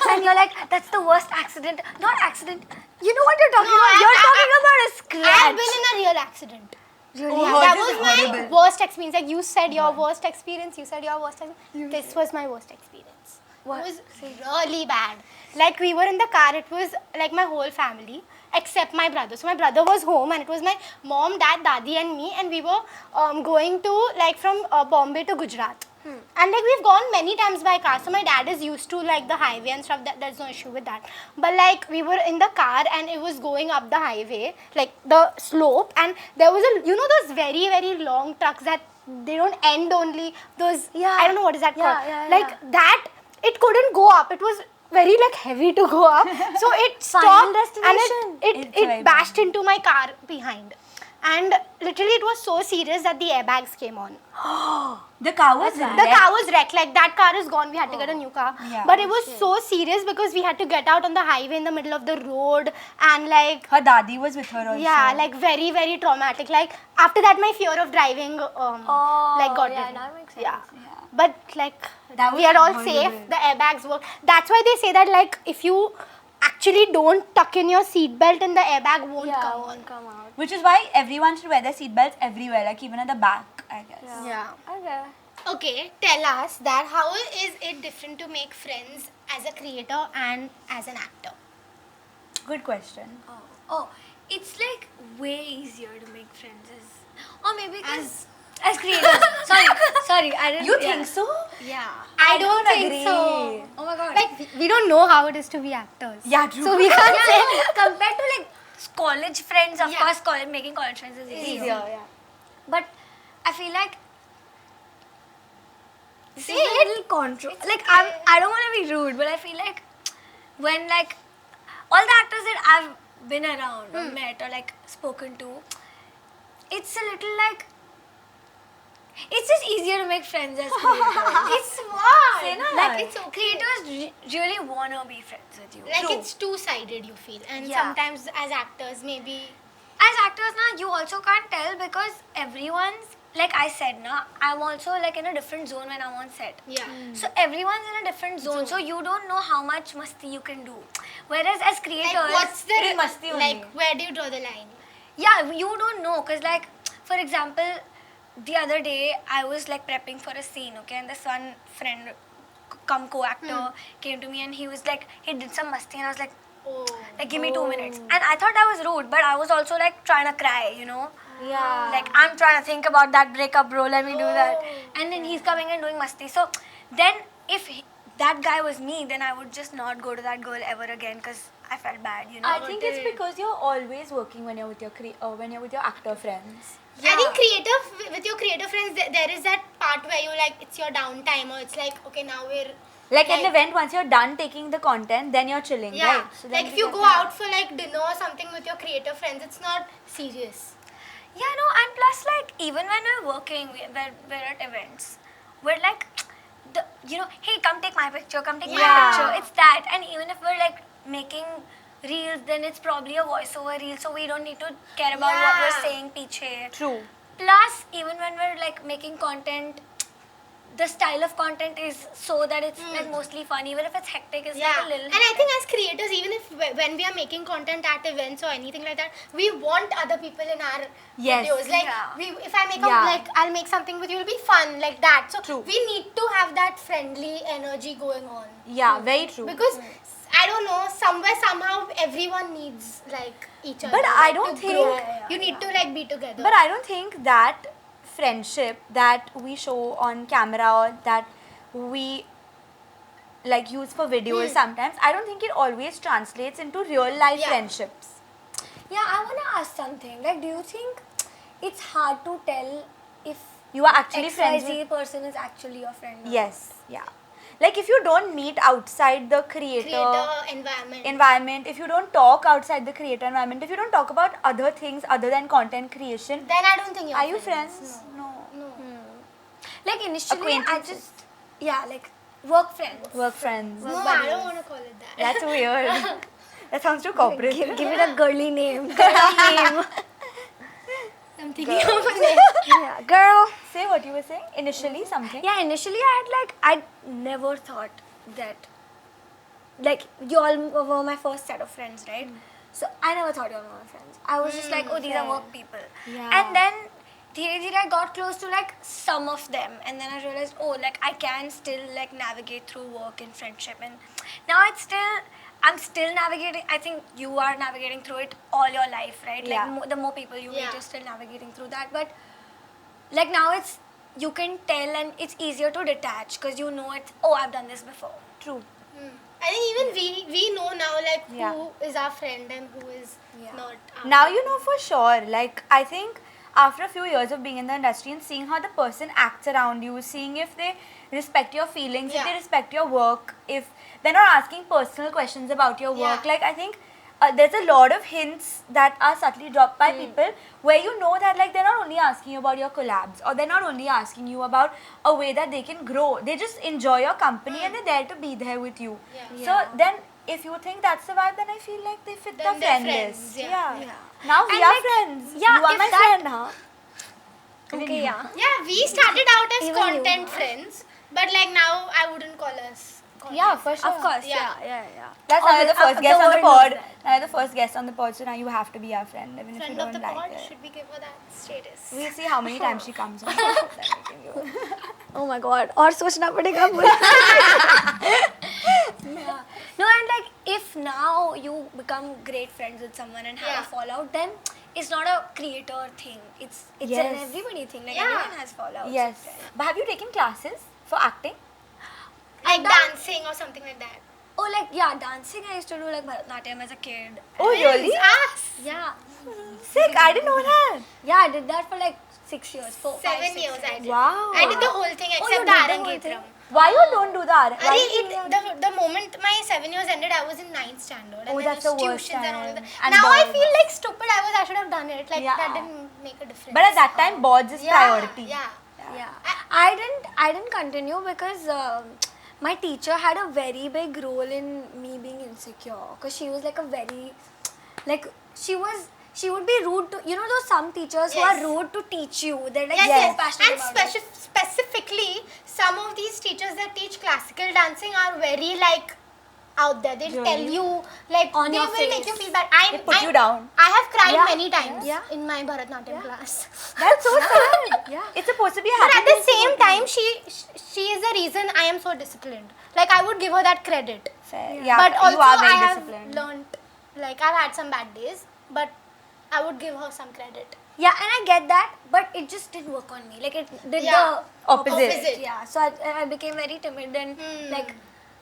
and you're like, that's the worst accident. Not accident. You know what you're talking about? You're talking about a scratch. I've been in a real accident. Really? Oh, That this was is my horrible. worst experience. Like you said your worst experience, you said your worst experience. This was my worst experience. What? It was really bad. Like we were in the car, it was like my whole family except my brother. So my brother was home and it was my mom, dad, dadi and me, and we were going to like from Bombay to Gujarat. And like we've gone many times by car, so my dad is used to like the highway and stuff. There's no issue with that. But like we were in the car and it was going up the highway, like the slope, and there was a, you know, those very very long trucks that they don't end only. Those, I don't know what is that called. Like that, it couldn't go up. It was very like heavy to go up, so it stopped and it bashed into my car behind. And literally it was so serious that the airbags came on. The car was wrecked. The car was wrecked. Like that car is gone. We had to get a new car. Yeah. But it was so serious because we had to get out on the highway in the middle of the road and like. Her dadi was with her also. Yeah, like very very traumatic. Like after that, my fear of driving like got rid. that makes sense. Yeah. But like That we was are all horrible. safe. The airbags work. That's why they say that like if you actually don't tuck in your seatbelt and the airbag won't come out. Which is why everyone should wear their seatbelts everywhere, like even at the back, I guess. Yeah. Okay. Okay, tell us that how is it different to make friends as a creator and as an actor? Good question. Oh, it's like way easier to make friends or maybe as creators. sorry, I didn't. You think so? Yeah. I don't think agree. so. Oh my god. Like, we don't know how it is to be actors. Yeah, true. So we can't say. Compared to like college friends, of Yeah. course, making college friends is easier. Yeah. But I feel like this is a little like I don't want to be rude, but I feel like when like all the actors that I've been around or met or like spoken to, it's a little like it's just easier to make friends as creators. It's what? Say na. Like it's okay. creators really wanna be friends with you. Like it's two-sided, you feel, and Yeah. sometimes as actors, maybe. As actors now, you also can't tell because everyone's like I said now, I'm also like in a different zone when I'm on set. Yeah. So everyone's in a different zone, so you don't know how much masti you can do. Whereas as creators, Like, what's the Pretty masti only. like? Where do you draw the line? yeah, you don't know, cause like for example, the other day I was like prepping for a scene, okay, and this one friend, co-actor, came to me and he was like, he did some masti, and I was like, Oh. like give me 2 minutes, and I thought I was rude, but I was also like trying to cry, you know. Yeah. Like I'm trying to think about that breakup, bro. Let me do that. And then he's coming and doing masti. So then, if that guy was me, then I would just not go to that girl ever again because I felt bad, you know. I think it's because you're always working when you're with your actor friends. I think with your creative friends, there is that part where you like it's your downtime, or it's like okay, now we're Like an event, once you're done taking the content, then you're chilling, yeah. right? So then Like if you get go that. out for like dinner or something with your creative friends, it's not serious. Yeah, no, and plus like even when we're working, we're at events, we're like, hey, come take my picture, come take my Yeah. picture. It's that, and even if we're like making reels, then it's probably a voiceover reel, so we don't need to care about what we're Yeah. saying piche. True. Plus, even when we're like making content, the style of content is so that it's like mostly fun. Even if it's hectic, it's like a little. And I think as creators, even if when we are making content at events or anything like that, we want other people in our Yes. videos. Like Yeah. if I make Yeah. I'll make something with you, it'll be fun like that. So True. we need to have that friendly energy going on. Yeah, very true. Because I don't know, somehow everyone needs like each other. But I like, don't to think- grow. Yeah, you need to like be together. But I don't think that friendship that we show on camera or that we like use for videos sometimes, I don't think it always translates into real life Yeah. friendships. Yeah, I want to ask something. Like, do you think it's hard to tell if You are actually friends XYZ with... person is actually your friend? or not? Yes, yeah. Like if you don't meet outside the creator environment, if you don't talk outside the creator environment, if you don't talk about other things other than content creation, Then I don't think you're are you friends? No. Like initially, I Acquaintances. just like work friends. Work friends. No, I don't want to call it that. That's weird. That sounds too corporate. Give it a girly name. Girly name. I'm thinking of a name. Yeah, girl. Say what you were saying. Initially, something. Yeah, initially I never thought that like you all were my first set of friends, right? So I never thought you all were my friends. I was just like, oh, these are work people. Yeah. And then dheere I got close to like some of them, and then I realized, oh, like I can still like navigate through work and friendship, and now I'm still navigating. I think you are navigating through it all your life, right? Yeah. Like the more people you meet, Yeah. you're still navigating through that. But like now you can tell, and it's easier to detach because you know it's, oh, I've done this before. True. I think even we know now like Yeah. who is our friend and who is Yeah. not. Our Now you know for sure. Like I think after a few years of being in the industry and seeing how the person acts around you, seeing if they respect your feelings, if Yeah. they respect your work, if they're not asking personal questions about your work. Yeah. Like I think there's a lot of hints that are subtly dropped by people where you know that like they're not only asking you about your collabs, or they're not only asking you about a way that they can grow. They just enjoy your company and they're there to be there with you. Yeah. So then if you think that's the vibe, then I feel like they fit Then the they're friend friends, list. yeah. Yeah. Now we And are like, friends. yeah, you are if my that- friend, huh? Okay, yeah. Yeah, we started out as Even you, content huh? friends, but like now I wouldn't call us. Content. Yeah, for sure. Of course, Yeah. yeah. That's Oh, now you're the first the guest on the world knows pod. that. Now you're the first guest on the pod, so now you have to be our friend, even if you Friend don't of the like pod, it. should we give her that status? We'll see how many times she comes on. Then we can go. Oh my god, और सोचना पड़ेगा मुझे. No, and like if now you become great friends with someone and have a fallout, then it's not a creator thing. It's an everybody thing. Like everyone has fallouts. Yes. But have you taken classes for acting? Like dancing or something like that. Oh, like dancing. I used to do like Bharatanatyam as a kid. Oh, really? Yeah. Sick. I didn't know that. Yeah, I did that for like 6 years. 5, 7 6 years I did. Wow. I did the whole thing you except did the the whole thing? Arangetram. Why you don't do the The moment my 7 years ended, I was in 9th standard. Oh, and that's then the worst tuitions and all time. that. And Now I boards. feel like stupid. I should have done it. Like that didn't make a difference. But at that time, boards is priority. Yeah. I didn't continue because my teacher had a very big role in me being insecure. Because she was like a very, like she would be rude to, you know those some teachers who are rude to teach you. They're like so passionate And about it. specifically, some of these teachers that teach classical dancing are very like out there. They'll tell you like On they your will make you face. feel bad. They put you down. I have cried many times Yeah. in my Bharatanatyam class. That's so sad. Yeah. It's supposed to be a But happy at the place same to go time, she is the reason I am so disciplined. Like I would give her that credit. to. Fair. Yeah, But also you are very I have disciplined. learned, like I've had some bad days, but I would give her some credit. Yeah, and I get that, but it just didn't work on me. Like it did the Opposite. Yeah, so I became very timid and like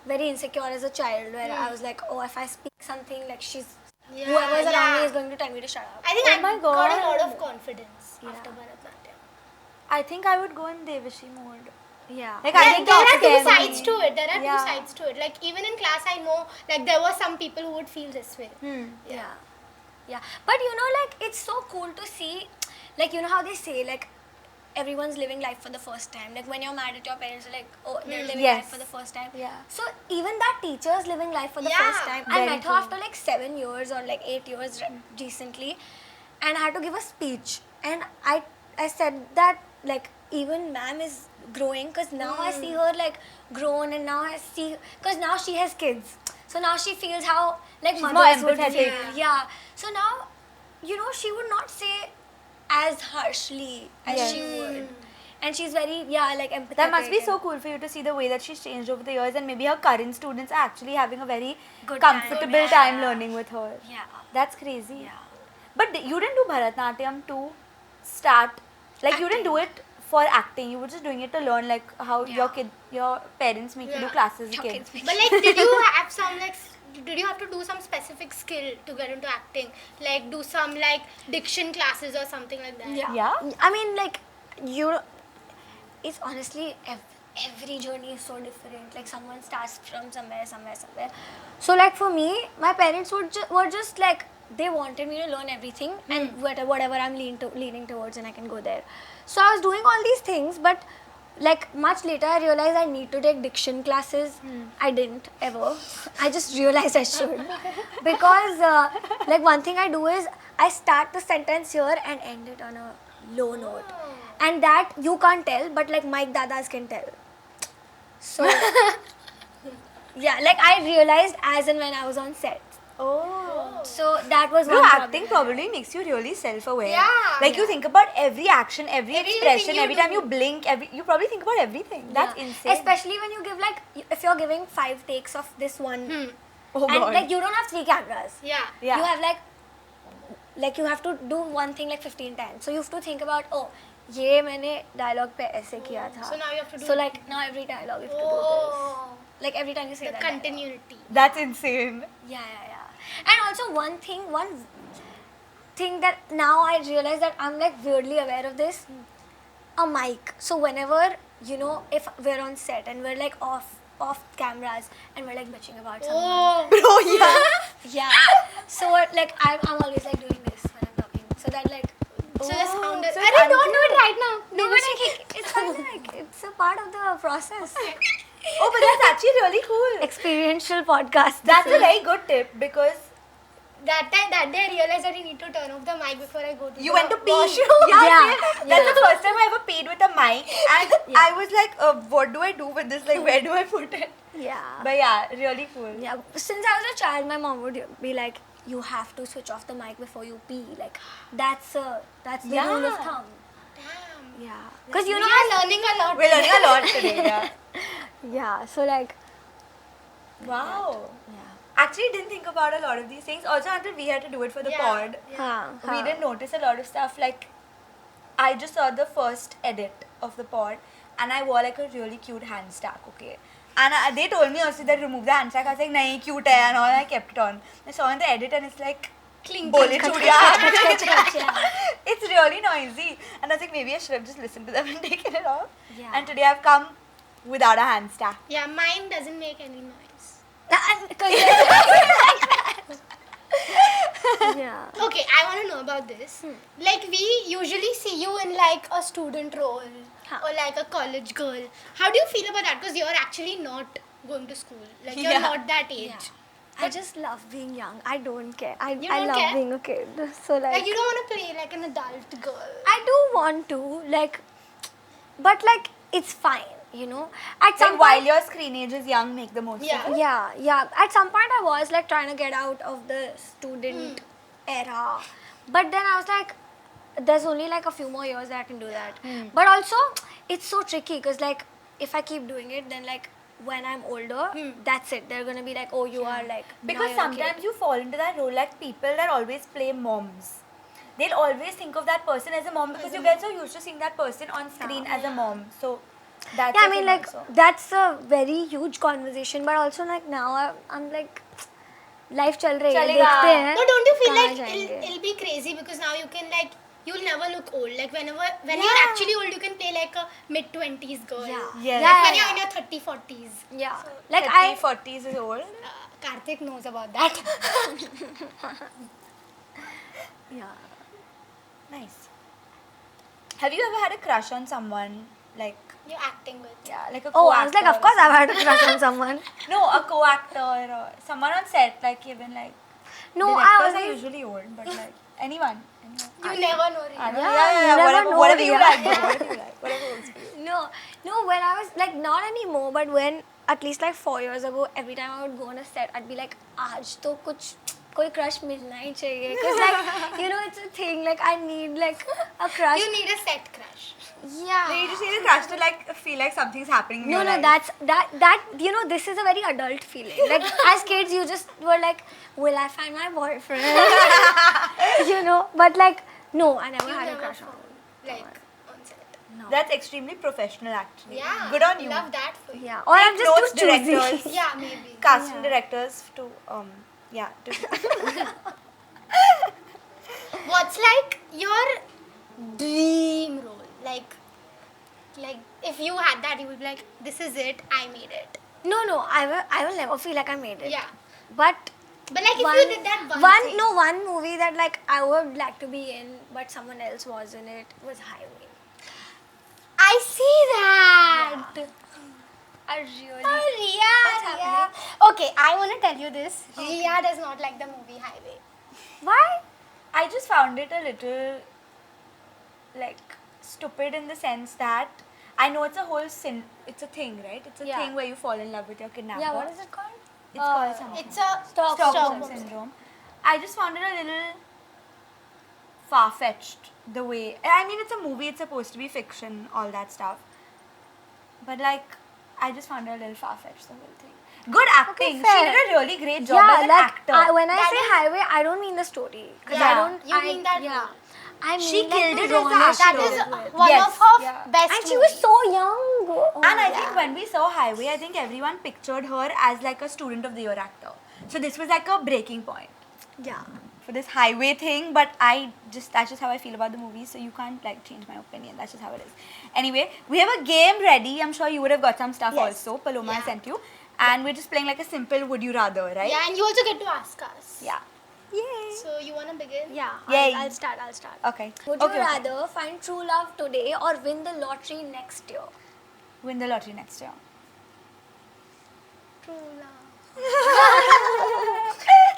very insecure as a child, where I was like, oh, if I speak something, like whoever is around me is going to tell me to shut up. I think Oh I my got a God. lot of confidence after Bharatanatyam. I think I would go in Devishi mode. Yeah. Like I think There are that's two scary. sides to it. There are Yeah. two sides to it. Like even in class, I know like there were some people who would feel this way. Yeah. But you know, like it's so cool to see, like you know how they say like everyone's living life for the first time. Like when you're mad at your parents, you're like, oh, they're living Yes. life for the first time. Yeah. So even that teacher is living life for the Yeah, first time. I very met true. her after like 7 years or like 8 years recently, and I had to give a speech, and I said that like even ma'am is growing, because now I see her like grown, and now I see, because now she has kids, so now she feels how like She's more mothers would empathetic. feel. Yeah. So now, you know, she would not say as harshly as she would, and she's very like empathetic. That must be so and cool for you to see the way that she's changed over the years, and maybe her current students are actually having a very Good time. comfortable time learning with her. Yeah. That's crazy. Yeah. But you didn't do Bharatanatyam to start, like you didn't do it for acting. You were just doing it to learn like how your parents make you do classes as a kid. But like, did you have some like? Did you have to do some specific skill to get into acting? Like do some like diction classes or something like that? Yeah? I mean, like, it's honestly, every journey is so different. Like, someone starts from somewhere. So, like, for me, my parents were just like, they wanted me to learn everything and whatever I'm leaning towards, and I can go there. So, I was doing all these things, but like much later I realized I need to take diction classes. I didn't ever. I just realized I should. Because like one thing I do is I start the sentence here and end it on a low note. And that you can't tell, but like Mike Dadas can tell. So yeah, like I realized as and when I was on set. Oh. So that was No, one acting problem. probably makes you really self-aware. Yeah. Like you think about every action, every Everything expression, you every do. time you blink, you probably think about everything. That's Yeah. insane. Especially when you give like, if you're giving 5 takes of this one. Oh And God. like you don't have 3 cameras. Yeah. Yeah. You have like you have to do one thing like 15 times. So you have to think about, oh, ये मैंने dialogue पे ऐसे किया था. So now you have to do. So like now every dialogue you have to do this. Oh, Like every time you say the that. continuity. That's insane. Yeah. And also one thing that now I realize that I'm like weirdly aware of this. A mic. So whenever, you know, if we're on set and we're like off cameras and we're like bitching about someone. Oh. Oh yeah. Yeah. So like I'm always like doing this when I'm talking. So that like. So the sound is. so I don't do it right now. No, but like it's like it's a part of the process. Oh, but that's actually really cool. Experiential podcast. That's a very good tip because That day I realized that I need to turn off the mic before I go to you the went to pee. washroom. Yeah. Yeah. That's the first time I ever peed with a mic, and I was like, what do I do with this? Like, where do I put it? Yeah. But yeah, really cool. Yeah. Since I was a child, my mom would be like, "You have to switch off the mic before you pee." Like that's the rule of thumb. Damn. Yeah. Because you We know. are learning a lot. We're learning a lot today. Yeah. Yeah. So like. Wow. Yeah. actually didn't think about a lot of these things. Also, until we had to do it for the pod, we didn't notice a lot of stuff. Like, I just saw the first edit of the pod, and I wore like a really cute hand stack, okay? And they told me also that remove the hand stack. I was like, nahi, cute hai, and all, and I kept it on. I saw in the edit, and it's like, bole chudiya. It's really noisy. And I was like, maybe I should have just listened to them and taken it off. Yeah. And today I've come without a hand stack. Yeah, mine doesn't make any noise. Yeah. Okay, I want to know about this. Like, we usually see you in like a student role or like a college girl. How do you feel about that? Because you're actually not going to school. Like, you're not that age. Yeah. I just love being young. I don't care. I don't love care? being a kid. So Like, you don't want to play like an adult girl. I do want to, like, but like, it's fine, you know. At some Like, while point, your screen age is young, make the most of it. yeah. At some point, I was like trying to get out of the student era, but then I was like, there's only like a few more years that I can do that. But also, it's so tricky because like, if I keep doing it, then like when I'm older, that's it. They're gonna be like, oh, you are like. Because sometimes you fall into that role, like people that always play moms. They'll always think of that person as a mom because you get so used to seeing that person on screen as a mom. So that's Yeah, I the mean, thing like, also. that's a very huge conversation, but also like now I'm like, life chal rahi hai, Chalega. dekhte hain. No, don't you feel kahan like jayenge? it'll be crazy because now you can like, you'll never look old. Like when you're actually old, you can play like a mid-20s girl. Yeah. Like when you're in your 30s, 40s. Yeah, like 40s is old. Karthik knows about that. yeah. Nice. Have you ever had a crush on someone? Like, You're acting with. yeah, like a Oh, co-actor? I was like, of course I've had a crush on someone. No, a co-actor or someone on set, like even like No, directors I are always, usually old, but like anyone. You never know. Really. I know. Yeah, you never whatever, know, whatever you Rhea. like, whatever you like, whatever works for you. no, when I was like, not anymore, but when at least like 4 years ago, every time I would go on a set, I'd be like, aaj to kuch koi crush milna hi chahiye. Because like, you know, it's a thing, like I need like a crush. You need a set crush. Yeah. So you just need a crush to like feel like something's happening in your life. that you know, this is a very adult feeling. Like as kids, you just were like, will I find my boyfriend? You know, but like, no, I never had a crush on him. Like on set. That's extremely professional, actually. Yeah. Good on you. Love that for you. Yeah, or I'm Take notes, just too choosy. directors, Yeah, maybe. casting directors to to What's like your dream role? Like if you had that, you would be like, this is it, I made it. No, I will never feel like I made it. Yeah. But But like if you did that thing. one movie that like I would like to be in, but someone else was in it, was Highway. I see that. I really. Oh, Rhea. What's happening? Okay, I want to tell you this. Rhea does not like the movie Highway. Why? I just found it a little like stupid in the sense that I know it's a whole it's a thing, right? It's a Yeah. thing where you fall in love with your kidnapper. Yeah, what is it called? It's called something. It's a Stockholm syndrome. I just found it a little far-fetched the way. I mean, it's a movie, it's supposed to be fiction, all that stuff. But like, I just found it a little far-fetched, the whole thing. Good acting. She fair. did a really great job Yeah, as an like actor. when I That say is- Highway, I don't mean the story. 'Cause Yeah. I don't. You mean that Yeah. role. I mean She like killed the it as the rawness actor. That she is did with. one Yes, of her yeah. best And she was movies. so young. Oh, And I yeah. think when we saw Highway, I think everyone pictured her as like a student of the year actor. So this was like a breaking point Yeah. for this Highway thing. But that's just how I feel about the movie. So you can't like change my opinion. That's just how it is. Anyway, we have a game ready. I'm sure you would have got some stuff also. Paloma Yeah. sent you. And we're just playing like a simple would you rather, right? Yeah, and you also get to ask us. Yeah. Yay. So you want to begin? Yeah. Yay. I'll start. Okay. Would you Okay. rather find true love today or win the lottery next year? Win the lottery next year. True love.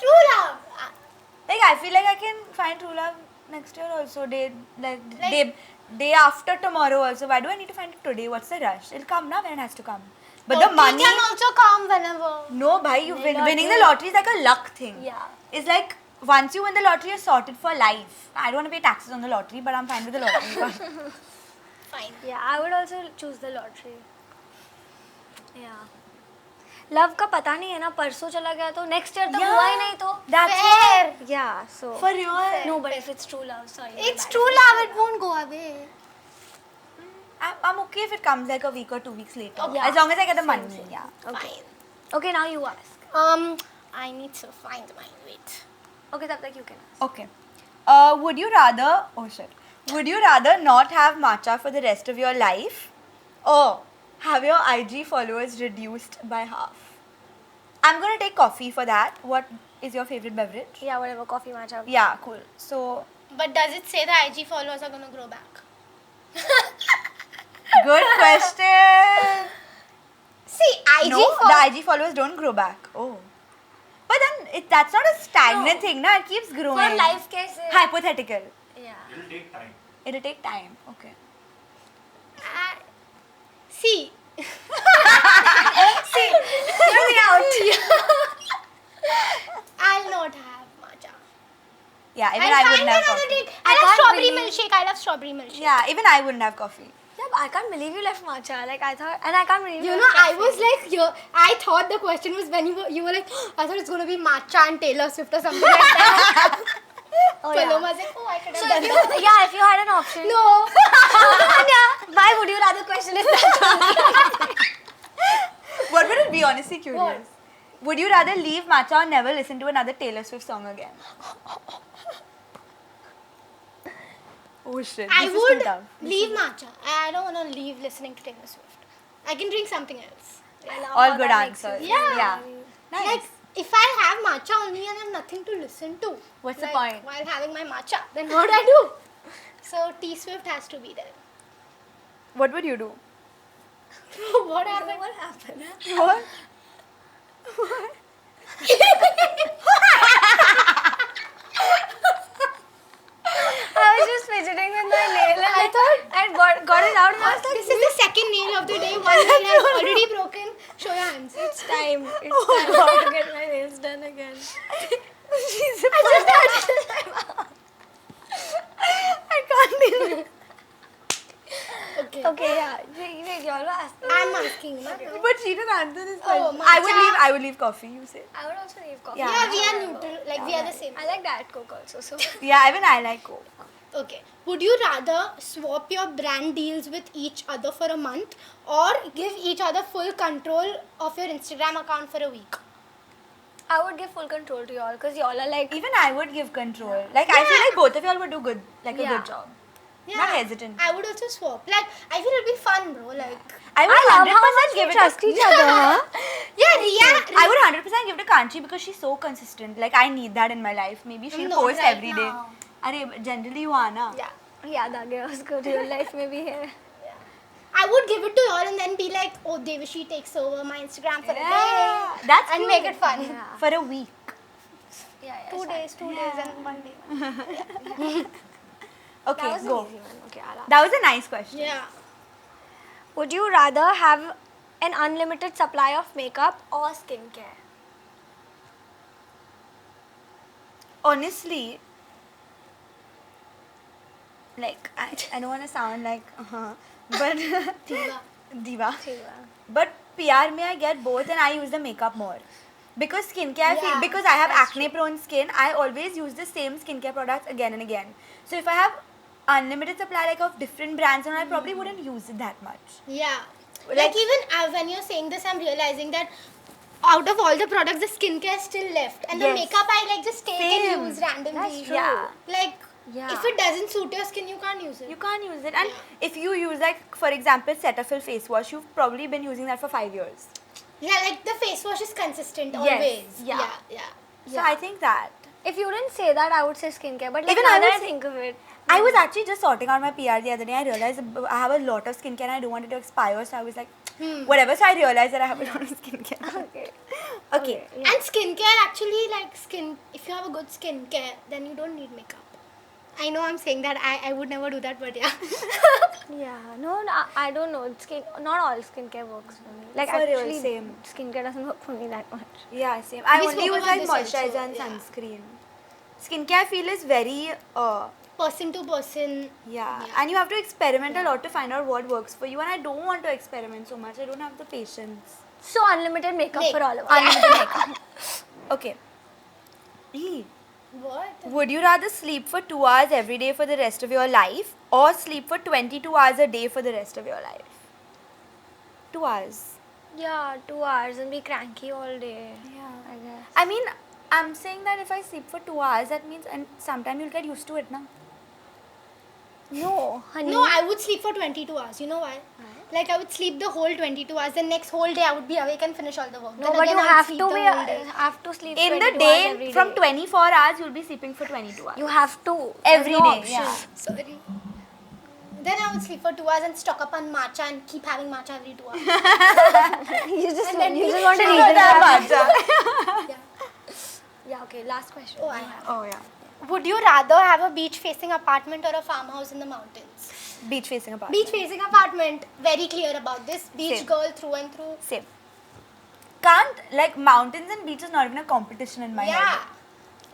True love. Like I feel like I can find true love next year also. Day after tomorrow also. Why do I need to find it today? What's the rush? It'll come now when it has to come. But the money. can also come whenever. No, bhai, winning the lottery is like a luck thing. Yeah. It's like once you win the lottery, you're sorted for life. I don't want to pay taxes on the lottery, but I'm fine with the lottery. Fine. Yeah, I would also choose the lottery. Yeah. Love का पता नहीं है ना, परसों चला गया तो next year तक हुआ ही नहीं तो That's Fair. yeah, so for real. no, but if it's true love, sorry. It's true love, it won't go away. I'm okay if it comes like a week or 2 weeks later. Okay. As long as I get the money. Yeah. Okay. Okay, now you ask. I need to find my weight. Okay, तब तक you can ask. Okay. Would you rather? Oh shit. Would you rather not have matcha for the rest of your life, or have your IG followers reduced by half? I'm gonna take coffee for that. What is your favorite beverage? Yeah, whatever, coffee matcha. Yeah, cool. So, But does it say the IG followers are gonna grow back? good question. See, IG No, the IG followers don't grow back. Oh. But then that's not a stagnant thing, na? It keeps growing. For life case. Hypothetical. Yeah. It'll take time. It'll take time. Okay. See. See, hear me out. I'll not have matcha. Yeah, even I'll I find wouldn't have another coffee. drink. I I love can't strawberry believe- milkshake. I love strawberry milkshake. Yeah, even I wouldn't have coffee. Yeah, but I can't believe you left matcha. Like I thought, and I can't believe You left know, I coffee. was like, I thought the question was when you were like, I thought it's gonna be matcha and Taylor Swift or something like that. Oh, yeah. Paloma was like, oh, I could So have if done that. yeah, if you had an option. No. Yeah. Why would you rather question is that? What would it be? Honestly curious. What? Would you rather leave matcha or never listen to another Taylor Swift song again? Oh shit. I this is too would tough. leave matcha. I don't want to leave listening to Taylor Swift. I can drink something else. I love All how good that makes answers. you Yeah. feel. Yeah. Nice. Like, if I have matcha only and I have nothing to listen to, What's the like, point? While having my matcha, then what do I do? So T Swift has to be there. What would you do? What happened? What happened? What? I was just fidgeting with my nail and I thought I got it out and I was like, This is the second nail of the day. One nail has already broken. Show your hands. it's time. It's time to get my nails done again. I can't even. Okay. Okay, yeah. Wait, y'all were asking. I'm asking. Na? But she didn't answer this Oh, question. matcha. I would leave coffee, you say. I would also leave coffee. Yeah. Yeah, we are neutral. Like, we are the same. I like Diet Coke also. So Yeah, even I like Coke. Okay. Would you rather swap your brand deals with each other for a month or give each other full control of your Instagram account for a week? I would give full control to y'all because y'all are like. Even I would give control. Like, I feel like both of y'all would do good, like a Yeah. good job. Yeah. Not hesitant. I would also swap. Like, I feel it'd be fun, bro. Like, I would I love 100% how much give we it trust to each other, huh? yeah, Rhea. I would 100% give it to Kanchi because she's so consistent. Like, I need that in my life. Maybe she'll not post right every day. now. Arey, generally you are na. Yeah. याद आ गया उसको real life में भी है. I would give it to y'all and then be like, oh, Devishi takes over my Instagram for a Yeah, day. that's and cute. make it fun. Yeah. For a week. Yeah, 2 days, 2 days and 1 day. Okay, That was go. an easy one. Okay, I'll ask. That was a nice question. Yeah. Would you rather have an unlimited supply of makeup or skincare? Honestly, like, I don't want to sound like, but Diva. Diva. But PR may I get both and I use the makeup more. Because skincare, I feel, Yeah, because I have that's acne prone skin, I always use the same skincare products again and again. So if I have unlimited supply like of different brands, and I probably wouldn't use it that much. Yeah. Like- Like even when you're saying this, I'm realizing that out of all the products, the skincare is still left. And the Yes. makeup I like just take Same. and use randomly. That's true. Yeah. Like, Yeah. if it doesn't suit your skin, you can't use it. You can't use it. And Yeah. if you use, like, for example, Cetaphil face wash, you've probably been using that for 5 years. Yeah, like the face wash is consistent Yes. always. Yeah. Yeah. So I think that. If you didn't say that, I would say skincare. But like, Even now I that I would say- think of it, I was actually just sorting out my PR the other day. I realized I have a lot of skincare and I don't want it to expire. So I was like, whatever. So I realized that I have a lot of skincare. okay. Okay. Yeah. And skincare actually, like if you have a good skincare, then you don't need makeup. I know I'm saying that I would never do that, but yeah. Yeah, no, I don't know. Not all skincare works for me. Like For real, actually, same. skincare doesn't work for me that much. Yeah, same. I We only spoke use about like this moisturizer also, and yeah. sunscreen. Skincare I feel is very Person to person. yeah. Yeah. And you have to experiment a lot to find out what works for you. And I don't want to experiment so much. I don't have the patience. So unlimited makeup for all of us. Unlimited makeup. Okay. Lee, What? would you rather sleep for 2 hours every day for the rest of your life or sleep for 22 hours a day for the rest of your life? 2 hours. Yeah, 2 hours and be cranky all day. Yeah. I guess. I mean, I'm saying that if I sleep for 2 hours, that means and sometime you'll get used to it, na? No, honey. No, I would sleep for 22 hours. You know why? Like I would sleep the whole 22 hours. The next whole day I would be awake and finish all the work. No, Then but again you I would have sleep to the be whole day. have to sleep In 22 the hours every day, from day. 24 hours, you'll be sleeping for 22 hours. You have to. Every There's no day, option. yeah. Sorry. Then I would sleep for 2 hours and stock up on matcha and keep having matcha every 2 hours. You just And then you we just want to shower read That it. matcha. Yeah. Yeah, okay, last question. Oh, I have. Oh, yeah. Would you rather have a beach facing apartment or a farmhouse in the mountains? Beach facing apart. Beach facing apartment. Very clear about this. Beach Same. girl through and through. Same. Can't, like, mountains and beach is not even a competition in my Yeah. head.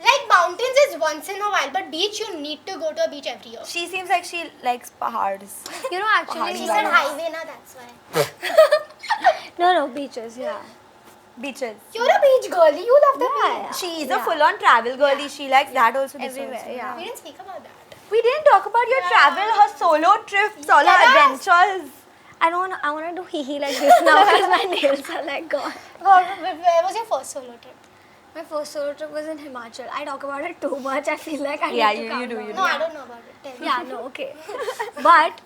Like mountains is once in a while, but beach you need to go to a beach every year. She seems like she likes pahads. You know, actually, She Pahadi said vibes. highway na, that's why. no, beaches, yeah. Beaches. You're a beach girlie, you love the beach. Yeah. She is a full-on travel girlie. She likes that also. This Everywhere, also. yeah. We didn't speak about that. We didn't talk about your travel, her solo trips, all her Tell us. adventures. I want to do hee like this now because my nails are like gone. Where was your first solo trip? My first solo trip was in Himachal. I talk about it too much. I feel like I Yeah, need to you calm do, down. you No, I don't know about it. Tell me. Yeah, no, okay. But,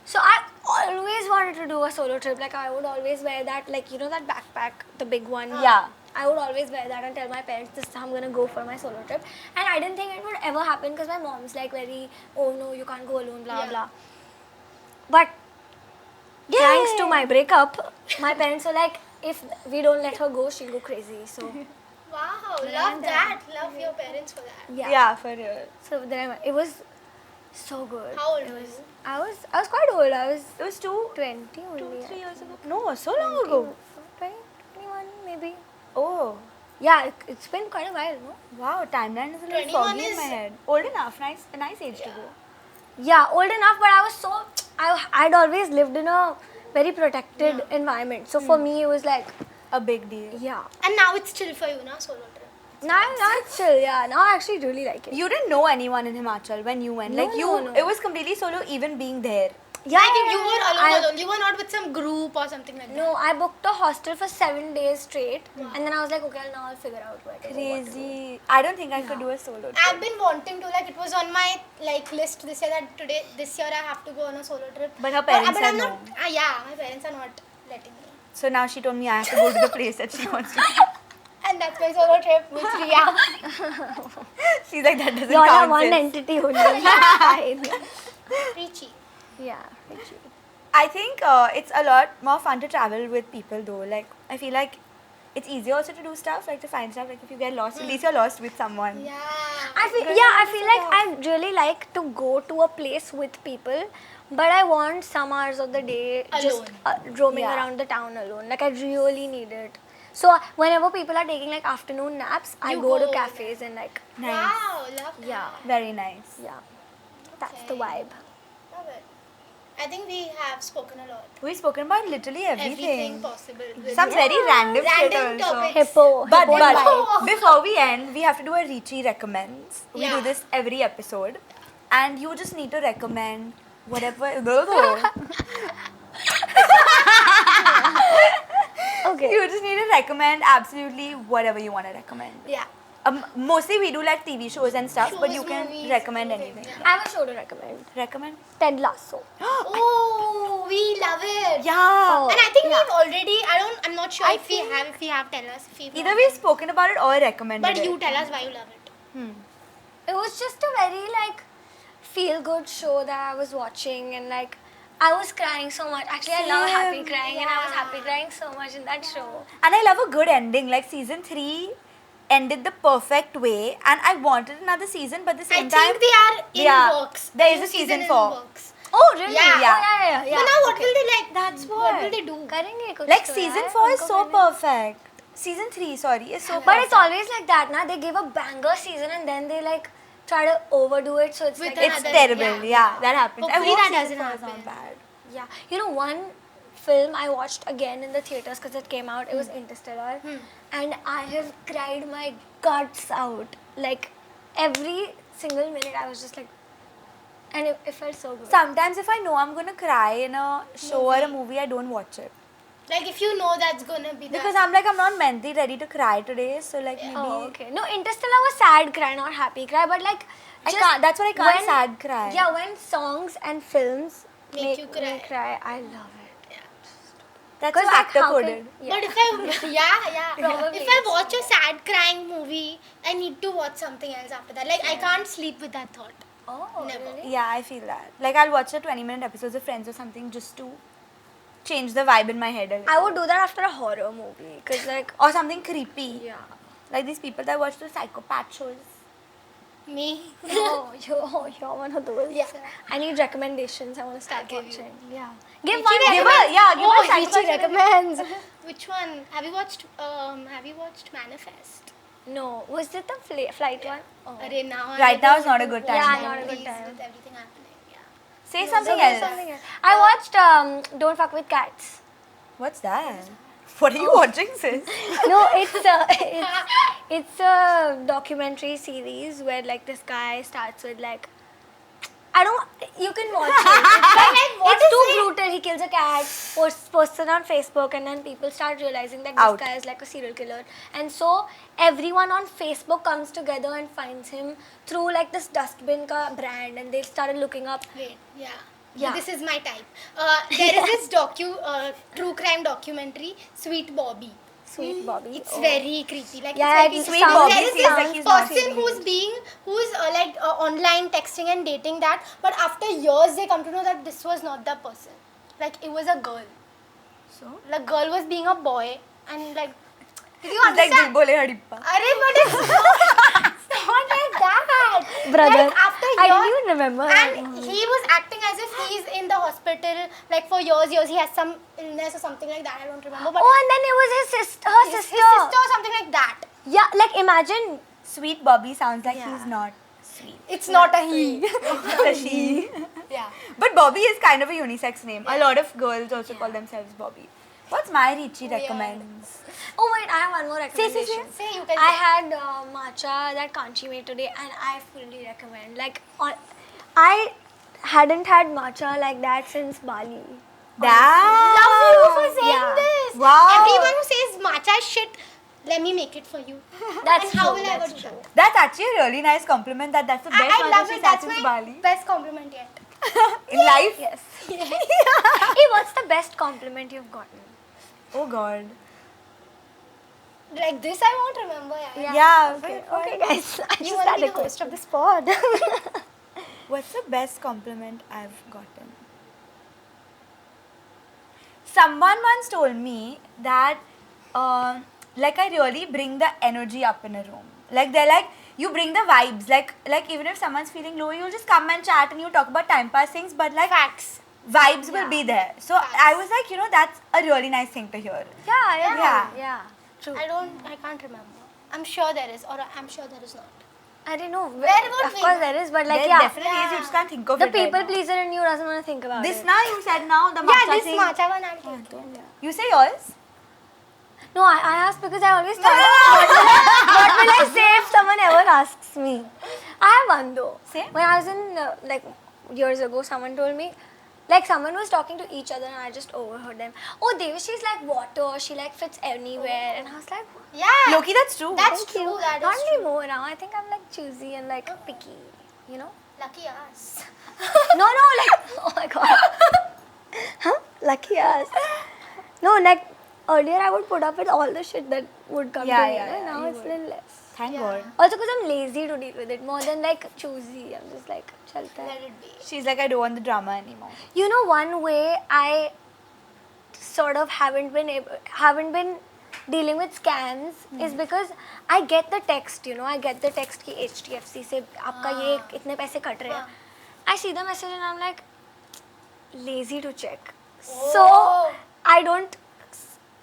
so I always wanted to do a solo trip. Like, I would always wear that, like, you know that backpack, the big one? Yeah. I would always wear that and tell my parents, this is how I'm going to go for my solo trip. And I didn't think it would ever happen because my mom's like very, oh no, you can't go alone, blah, Yeah. blah. But, thanks to my breakup, my parents were like, if we don't let her go, she'll go crazy. So, Wow, love that. Love your parents for that. yeah. For real. So then I went. It was so good. How old it were was, you? I was quite old. I was It was 2, 20 only. 3 years ago. No, so long ago. 20, 21 maybe. Oh. Yeah, it's been quite a while, no? Wow, timeline is a little 21 foggy in my is- head. Old enough, a nice age to go. Yeah, old enough, but I was so I'd always lived in a very protected environment. So for me, it was like, A big deal. yeah. And now it's chill for you, na, solo trip. Now it's chill. Yeah, now I actually really like it. You didn't know anyone in Himachal when you went. No, Like you, no. it was completely solo even being there. Yeah, Like if you were alone, I- you were not with some group or something like that. No, I booked a hostel for 7 days straight, and then I was like, okay, now I'll figure out where to go, what to do. Crazy. I don't think I could do a solo trip. I've been wanting to, like, it was on my like list this year that this year I have to go on a solo trip. But her parents but said I'm no. not. Yeah, my parents are not letting me. So now she told me I have to go to the place that she wants to go. And that's my solo trip with Rhea. She's like, that doesn't You're count. a one sis." entity only. Fine. RheChi. Yeah, Richie. I think it's a lot more fun to travel with people though. Like, I feel like it's easier also to do stuff, like to find stuff. Like, if you get lost, at least you're lost with someone. Yeah. I feel like I really like to go to a place with people, but I want some hours of the day just roaming Yeah. around the town alone. Like I really need it. So whenever people are taking like afternoon naps, I You go to go. cafes and like Nice. Wow, love that. yeah, Very nice. yeah. That's the Okay. vibe. Love it. I think we have spoken a lot. We've spoken about literally everything. possible. Some very random shit Random also. topics. Hippo. But hippo vibe. before we end, we have to do a RheChi Recommends. We Yeah. do this every episode. And you just need to recommend whatever. Okay. You just need to recommend absolutely whatever you want to recommend. Yeah. Mostly we do like TV shows and stuff, but Shows, you can movies, recommend everything. anything. I have a show to recommend. Recommend? Ted Lasso. Oh, we love it. Yeah. And I think we've already. I'm not sure if we have. Tell us if we've. Either we've spoken about it or recommended But it. you tell us why you love it. It was just a very like feel-good show that I was watching, and like I was crying so much. Actually, I love happy Same. crying, and I was happy crying so much in that show. And I love a good ending. Like season 3 ended the perfect way, and I wanted another season, but at the same I time, think they are in Yeah. works. There is New a season in 4. works. Oh, really? Yeah. Yeah. But now what will they like? That's What what. will they do? करेंगे कुछ Like तो season यार, 4 is उनको so करने- perfect. Season 3, sorry, is so perfect. But it's always like that, na? They give a banger season and then they like try to overdo it, so it's With like another- It's terrible. yeah. Yeah, that happens. I Hopefully hope that season doesn't 4 is happen. not bad. yeah. You know, one film I watched again in the theaters because it came out. It was Interstellar, and I have cried my guts out. Like every single minute, I was just like, and it felt so good. Sometimes if I know I'm gonna cry in a show or a movie, I don't watch it. Like if you know that's gonna be Because I'm not mentally ready to cry today, so like maybe Oh, okay. No, Interstellar was sad cry, not happy cry, but like I just can't. That's what I can't when- sad cry. Yeah, when songs and films Make you me cry. cry, I love it. That's 'Cause, so like, actor how can- coded. Yeah. But if I Probably if I it's watch a sad crying movie, I need to watch something else after that. Like I can't sleep with that thought. Oh, Never. really? Yeah, I feel that. Like I'll watch a 20-minute episodes of Friends or something just to change the vibe in my head a little. I would do that after a horror movie, cause like Or something creepy. yeah. Like these people that watch the psychopath shows. Me. Oh, you're one of those. Yeah. I need recommendations. I want to start I'll give watching. Yeah. Give Give one. one. Give a Oh, psychopath RheChi show. Recommends. Which one? Have you watched Manifest? No, was it the flight one? Oh. Arey, now Right I now don't is not a want good to time. watch Yeah, not a good memories time. With everything happening, yeah. Say something Okay, else. something else. I watched Don't Fuck With Cats. What's that? What are you watching, sis? No, it's a documentary series where like this guy starts with like you can watch it. It's too brutal. He kills a cat, posts it on Facebook, and then people start realizing that Out. this guy is like a serial killer. And so everyone on Facebook comes together and finds him through like this dustbin ka brand, and they started looking up. Wait, yeah. Yeah. This is my type. There is this true crime documentary, Sweet Bobby. Sweet Bobby. It's Oh. very creepy. Like Yeah, it's it's very Sweet Bobby There is seems like this he's not person who's online texting and dating that, but after years they come to know that this was not the person. Like it was a girl. So? The girl was being a boy, and like, did you It's like understand? Dil Bole Hadippa. Arey, but it's not like that. Brother, Like after I years, didn't even remember. and he was acting as if he's in the hospital, like for years. He has some illness or something like that. I don't remember. But Oh, and then it was his sister. his sister or something like that. Yeah, like imagine. Sweet Bobby sounds like Yeah. he's not sweet. It's not a he. It's a she. Yeah. But Bobby is kind of a unisex name. A lot of girls also call themselves Bobby. What's my RheChi yeah. recommends? Oh wait, I have one more recommendation. Say you can. I say. had matcha that Kanchi made today, and I fully recommend. Like, I hadn't had matcha like that since Bali. Love you for saying Yeah. this. Wow. Everyone who says matcha is shit, let me make it for you. That's and how true, will I ever that's do true. that? That's actually a really nice compliment. That's the best I one love she's it. had That's since my Bali. best compliment yet. In life? Yes. Hey, what's the best compliment you've gotten? Oh God. Like this, I won't remember. Yeah. Okay, guys. I You just want to had be a the question. host of this pod. What's the best compliment I've gotten? Someone once told me that, like, I really bring the energy up in a room. Like, they're like, you bring the vibes. Like even if someone's feeling low, you'll just come and chat and you talk about time pass things, but like, Facts. vibes will be there. So Facts. I was like, that's a really nice thing to hear. Yeah. True. I can't remember. I'm sure there is, or I'm sure there is not. I don't know. Where would of we course know? there is, but like There yeah. definitely is, you just can't think of The it right people now. pleaser in you doesn't want to think about This it. now, you said now, the Yeah, matcha this thing. matcha one I'll take. You say yours? No, I asked because I always thought, what will I say if someone ever asks me? I have one though. Say. When I was in, like, years ago, someone told me, like, someone was talking to each other and I just overheard them. Oh, Devishi's like water, she like fits anywhere. And I was like, Yeah. Loki, that's true. That's thank you. true. That Not is true. anymore now. I think I'm like choosy and like picky, you know? Lucky us. No, like, oh my god. Huh? Lucky us. No, like, earlier I would put up with all the shit that would come to me. Now it's a little less. Thank God. Also because I'm lazy to deal with it more than like choosy. I'm just like, chalta hai. Let it be. She's like, I don't want the drama anymore. You know, one way I sort of haven't been dealing with scams is because I get the text, you know, I get the text ki HDFC se aapka ye itne paise cut rahe hain. I see the message and I'm like lazy to check. So I don't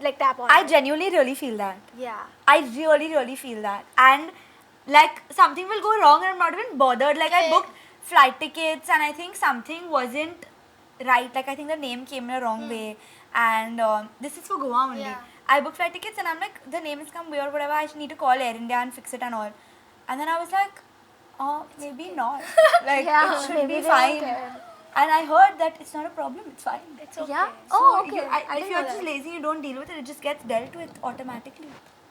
like tap on I it. genuinely really feel that. Yeah. I really feel that. And like something will go wrong and I'm not even bothered. Like I booked flight tickets and I think something wasn't right. Like I think the name came in a wrong way, and this is for Goa only. Yeah. I booked flight tickets and I'm like, the name has come weird, whatever. I need to call Air India and fix it and all. And then I was like, oh, maybe not. Like Yeah, it should maybe be they fine. don't care. And I heard that it's not a problem. It's fine. It's okay. Yeah. So Oh, okay. you- I if didn't you're know just that. lazy, you don't deal with it. It just gets dealt with automatically.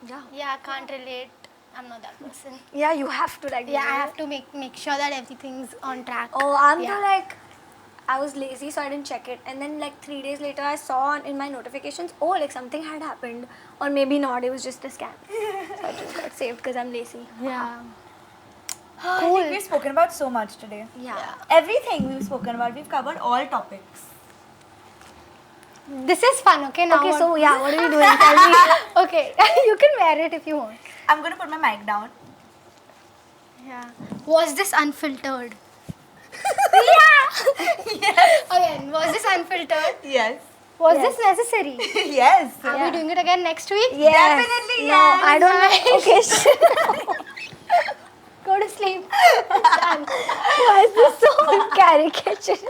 Yeah. Yeah, I can't relate. I'm not that person. Yeah, you have to like. Yeah, do I it. have to make sure that everything's on track. Oh, I'm Yeah. the like, I was lazy, so I didn't check it. And then like 3 days later, I saw in my notifications, oh, like something had happened, or maybe not. It was just a scam. So I just got saved because I'm lazy. Yeah. I think we've spoken about so much today. Yeah. Everything we've spoken about, we've covered all topics. This is fun, okay? Now Okay, so yeah, what are we doing? Tell me. okay, you can wear it if you want. I'm gonna put my mic down. Yeah. Was this unfiltered? Yes. Again, was this unfiltered? Yes. Was Yes. this necessary? Yes. Are we doing it again next week? Yes. Definitely, No, yes. I don't know. Okay, shit. Go to sleep. Why is this so caricature?